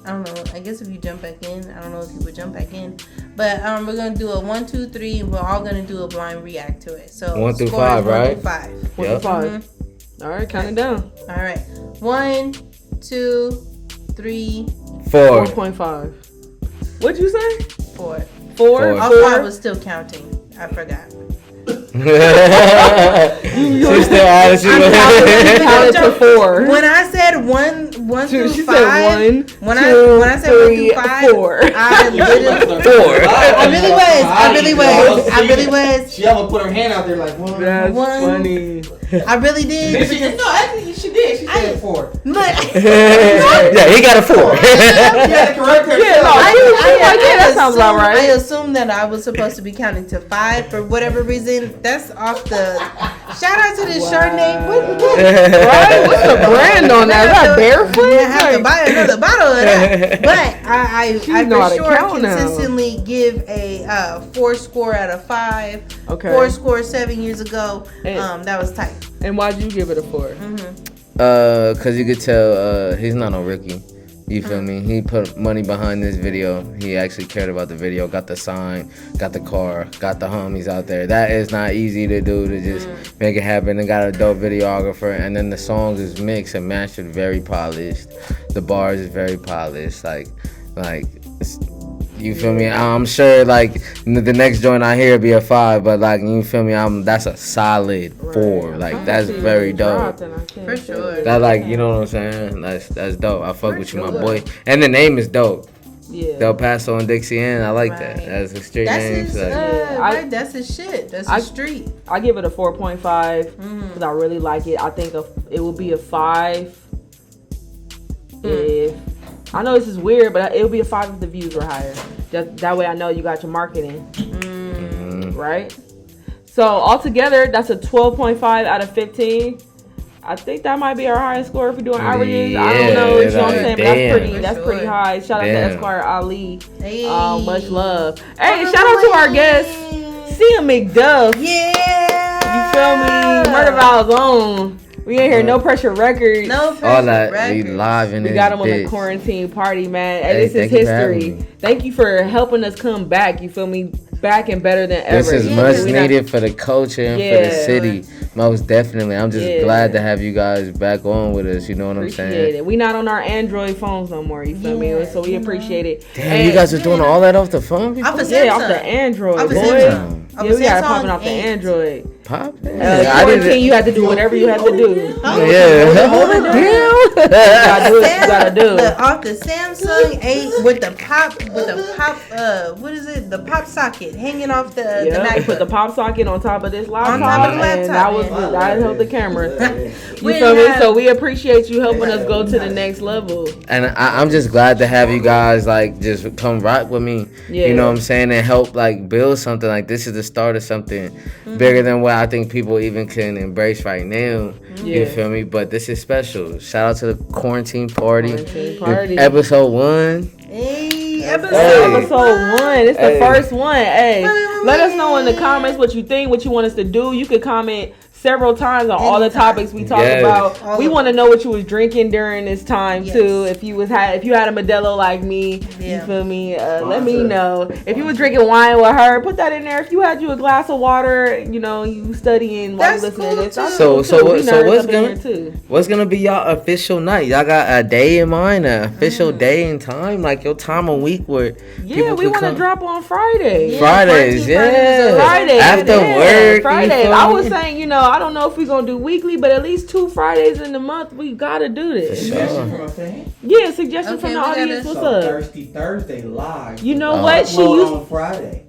I don't know, I guess if you jump back in, I don't know if you would jump back in, but we're gonna do a 1, 2, 3, and we're all gonna do a blind react to it. So 1 through 5, right? 1 through 5. 1 through 5. All right, count it down. All right, 1, 2, 3, 4. 4.5. What'd you say? 4. 4. I was still counting. I forgot. She's still out. She counted to 4. When I said 1 through 5, she said 1, when 2, I said 1 3, through 5, 4. I literally 4. I really was. She ever put her hand out there like, one. That's funny. I really did. No, actually, she did. She said 4. Yeah, he got a 4. You had to correct her. That sounds about right. I assumed that I was supposed to be counting to 5 for whatever reason. That's off the. Shout out to this Chardonnay. Right? What's the brand on that? Is that Barefoot? I have to buy another bottle of that. But I for sure consistently give a 4 score out of 5. Okay. 4 score 7 years ago. That was tight. And why'd you give it a 4? Cause you could tell he's not no rookie. You feel me? He put money behind this video. He actually cared about the video. Got the sign, got the car, got the homies out there. That is not easy to do, to just make it happen. And got a dope videographer. And then the songs is mixed and mastered, very polished. The bars is very polished. Like you feel me? I'm sure like the next joint I hear be a 5, but like you feel me? That's a solid 4. Like that's very dope. For sure. That like, you know what I'm saying? That's dope. I fuck with you, my boy. And the name is dope. Yeah. Del Paso and Dixie Ann. I like that. That's a street name. That's his shit. That's his street. I give it a 4.5 because I really like it. I think it will be a 5 if. I know this is weird, but it would be a 5 if the views were higher. That way I know you got your marketing. Right? So altogether, that's a 12.5 out of 15. I think that might be our highest score if we're doing averages. I don't know. You know what I'm saying? But that's pretty high. Shout out to Esquire Ali. Hey. Much love. Hey, shout out to our guest, Sia McDuff. Yeah. You feel me? Murder Vows on. We ain't hear No Pressure Records. No Pressure all that Records. we live in. We this got him on bitch. the quarantine party, man. And Hey, this is history. Thank you for helping us come back. You feel me? Back and better than ever. This is much needed for the culture and for the city. Most definitely. I'm just glad to have you guys back on with us. You know what I'm saying? It. We not on our Android phones no more. You feel me? So we appreciate it. Damn, you guys are doing all that off the phone? Off the Samsung. Off the Android. Off the boy. Samsung. Yeah, we got it popping off the Android. Pop. Quarantine, you had to do whatever you had to do. Yeah. Hold it down. You gotta do what you gotta do. Off the Samsung 8 with the pop, what is it? The pop socket hanging off the MacBook. Put the pop socket on top of this laptop, top of the and laptop, that held the camera. You feel me? So we appreciate you helping us go to the next level. And I'm just glad to have you guys like just come rock with me. Yeah. You know what I'm saying, and help like build something. Like this is the start of something bigger than what I think people even can embrace right now. You feel me? But this is special. Shout out to the quarantine party. Episode 1. Hey, episode 1. It's the first one. Hey, let us know in the comments what you think, what you want us to do. You could comment several times on all the topics we talked about. We want to know what you was drinking during this time too. If you had a Modelo like me, you feel me? Let me know. If you was drinking wine with her, put that in there. If you had you a glass of water, you studying while you listening to this. What's gonna be y'all official night? Y'all got a day in mind, an official day and time, like your time of week where we want to drop on Friday. Fridays, Friday after work. Friday. I was saying, I don't know if we're going to do weekly, but at least 2 Fridays in the month, we got to do this. Suggestion from a fan? Yeah, suggestion from the audience. What's up? Thirsty Thursday live. You know what? She used on Friday.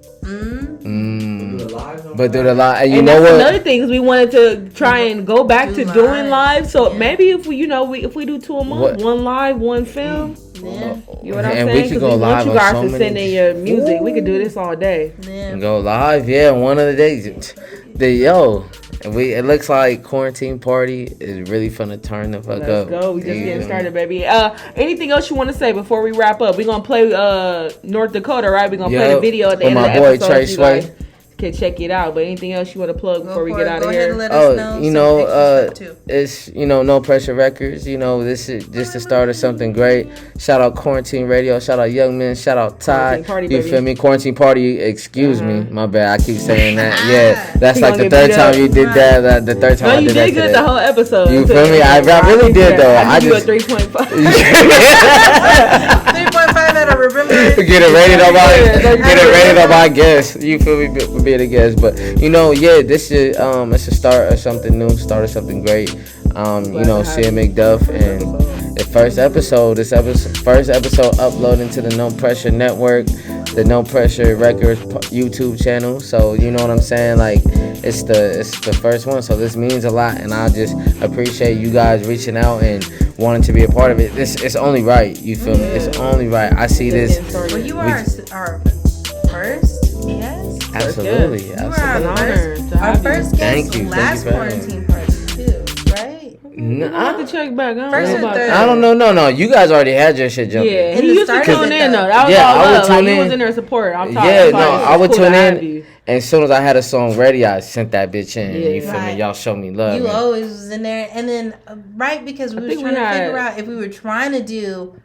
But do the live, and that's another thing is we wanted to try and go back to doing live. So maybe if we, if we do 2 a month, 1 live, 1 film. You know what I'm saying? We could go live. You guys to send in your music. We could do this all day. And go live, one of the days. It looks like quarantine party is really finna turn the fuck up. Let's go. We just getting started, baby. Anything else you want to say before we wrap up? We're gonna play North Dakota, right? We're gonna play the video at the end of the episode. Trey Sway. Can check it out. But anything else you want to plug before we get out of here? It's No Pressure Records. This is just the start of something great. Shout out Quarantine Radio. Shout out Young Men. Shout out Ty. You feel me? Quarantine Party. Excuse me, my bad. I keep saying that. Yeah, that's like the 3rd time you did that. The 3rd time I did that. No, you did good the whole episode. You feel me? I really did though. I give you a 3.5. 3.5 out of remember. Get it rated on my guest. You feel me? Being a guest, but this is it's a start of something new, start of something great. Seeing McDuff and the first episode uploading to the No Pressure Network, the No Pressure Records YouTube channel. So you know what I'm saying? Like it's the first one, so this means a lot, and I just appreciate you guys reaching out and wanting to be a part of it. It's only right. You feel me? It's only right. I see this. Well, you are our first guest. Absolutely. You were our first guest last quarantine party too, right? I have to check back. I don't know. No. You guys already had your shit jumping. Yeah, he used to tune in though. That was all I would tune in. He was in there support. I'm talking. I would tune in. And as soon as I had a song ready, I sent that bitch in. You feel me? Y'all show me love. You always was in there, and then because we were trying to figure out if we were trying to do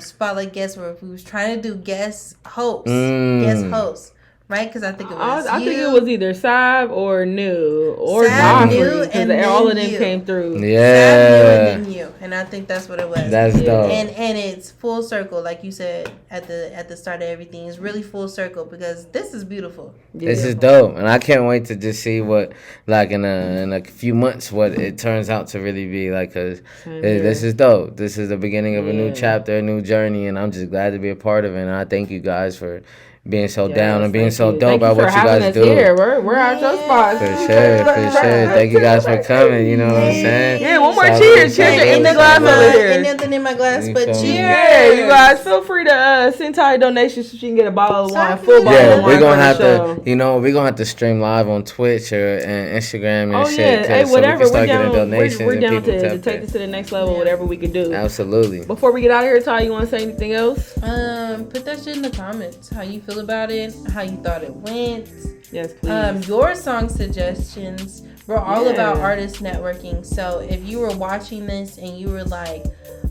spotlight guests or if we was trying to do guest hosts. Right, because I think it was. I think it was either Sav or New or Joffrey, because all of them came through. Yeah, Sav, New, and then you, and I think that's what it was. That's dope. And it's full circle, like you said at the start of everything. It's really full circle because this is beautiful. This is dope, and I can't wait to just see what, like in a few months, what it turns out to really be like. Cause this is dope. This is the beginning of a new chapter, a new journey, and I'm just glad to be a part of it. And I thank you guys for being so down and being so dope about what you guys do. We're at your spot. For sure. Thank you guys for coming. You know what I'm saying? Yeah, one more cheers. Cheers in the glass over here. Ain't nothing in my glass, but cheers. Yeah, you guys feel free to send Ty donations so she can get a bottle of wine, full bottle of wine. We're gonna have to, we're gonna have to stream live on Twitch or Instagram and shit. Hey, whatever. So we can start getting donations. We're down to take this to the next level. Whatever we can do. Absolutely. Before we get out of here, Ty, you want to say anything else? Put that shit in the comments. How you feel about it? How you thought it went? Yes, please. Your song suggestions. We're all about artist networking. So if you were watching this and you were like,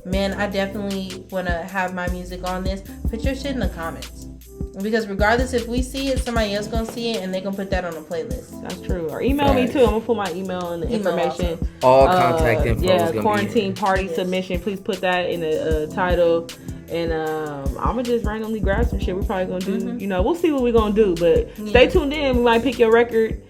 man, I definitely want to have my music on this, put your shit in the comments. Because regardless if we see it, somebody else gonna see it and they gonna put that on a playlist. That's true. Or email me too. I'm gonna put my email in the information. All contact info. Quarantine party submission. Please put that in the title. And I'ma just randomly grab some shit. We're probably gonna do, you know, we'll see what we're gonna do. But stay tuned in. We might pick your record.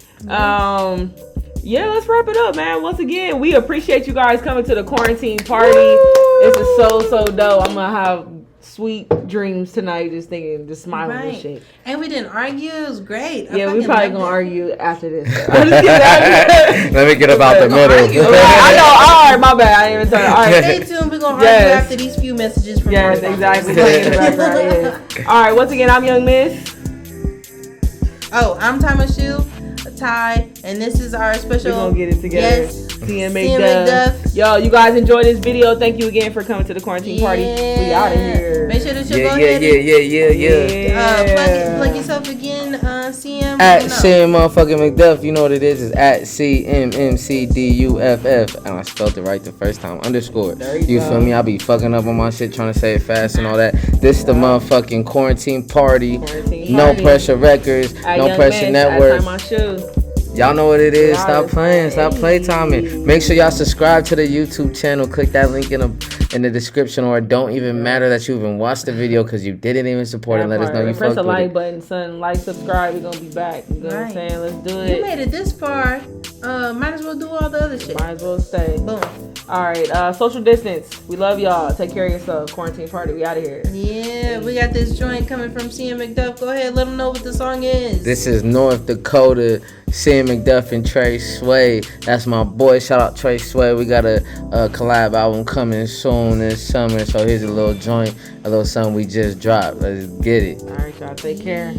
Yeah, let's wrap it up, man. Once again, we appreciate you guys coming to the quarantine party. This is so dope. I'm gonna have sweet dreams tonight, just thinking, just smiling and shit. And we didn't argue. It was great. Yeah, we probably gonna argue after this. Let me get about the middle. I know. All right, my bad. I didn't even tell you. All right, stay tuned. We're gonna argue after these few messages from exactly. All right, once again, I'm Young Miss. Oh, I'm Ty Mashoe. Ty, and this is our special. We're gonna get it together. Yes. CM McDuff. Yo, you guys enjoy this video. Thank you again for coming to the quarantine party. We out of here. Make sure that you go ahead and plug yourself again, CM. At CM motherfucking McDuff. You know what it is? It's at CMMCDUFF. And I spelled it right the first time. Underscore. You feel me? I be fucking up on my shit trying to say it fast and all that. This the motherfucking quarantine party. No Pressure Records. No Pressure Network. Y'all know what it is. Stop playing. Stop playtiming. Make sure y'all subscribe to the YouTube channel. Click that link in the description, or it don't even matter that you even watched the video because you didn't even support it. Let us know you fucked with it. Press the like button, son. Like, subscribe. We're going to be back. You know what I'm saying? Let's do it. You made it this far. Might as well do all the other shit. Might as well stay. Boom. All right. Social distance. We love y'all. Take care of yourself. Quarantine party. We out of here. Yeah. We got this joint coming from CM McDuff. Go ahead. Let them know what the song is. This is North Dakota. CM McDuff and Trey Sway. That's my boy. Shout out Trey Sway. We got a collab album coming soon this summer. So here's a little joint, a little something we just dropped. Let's get it. All right, y'all. Take care.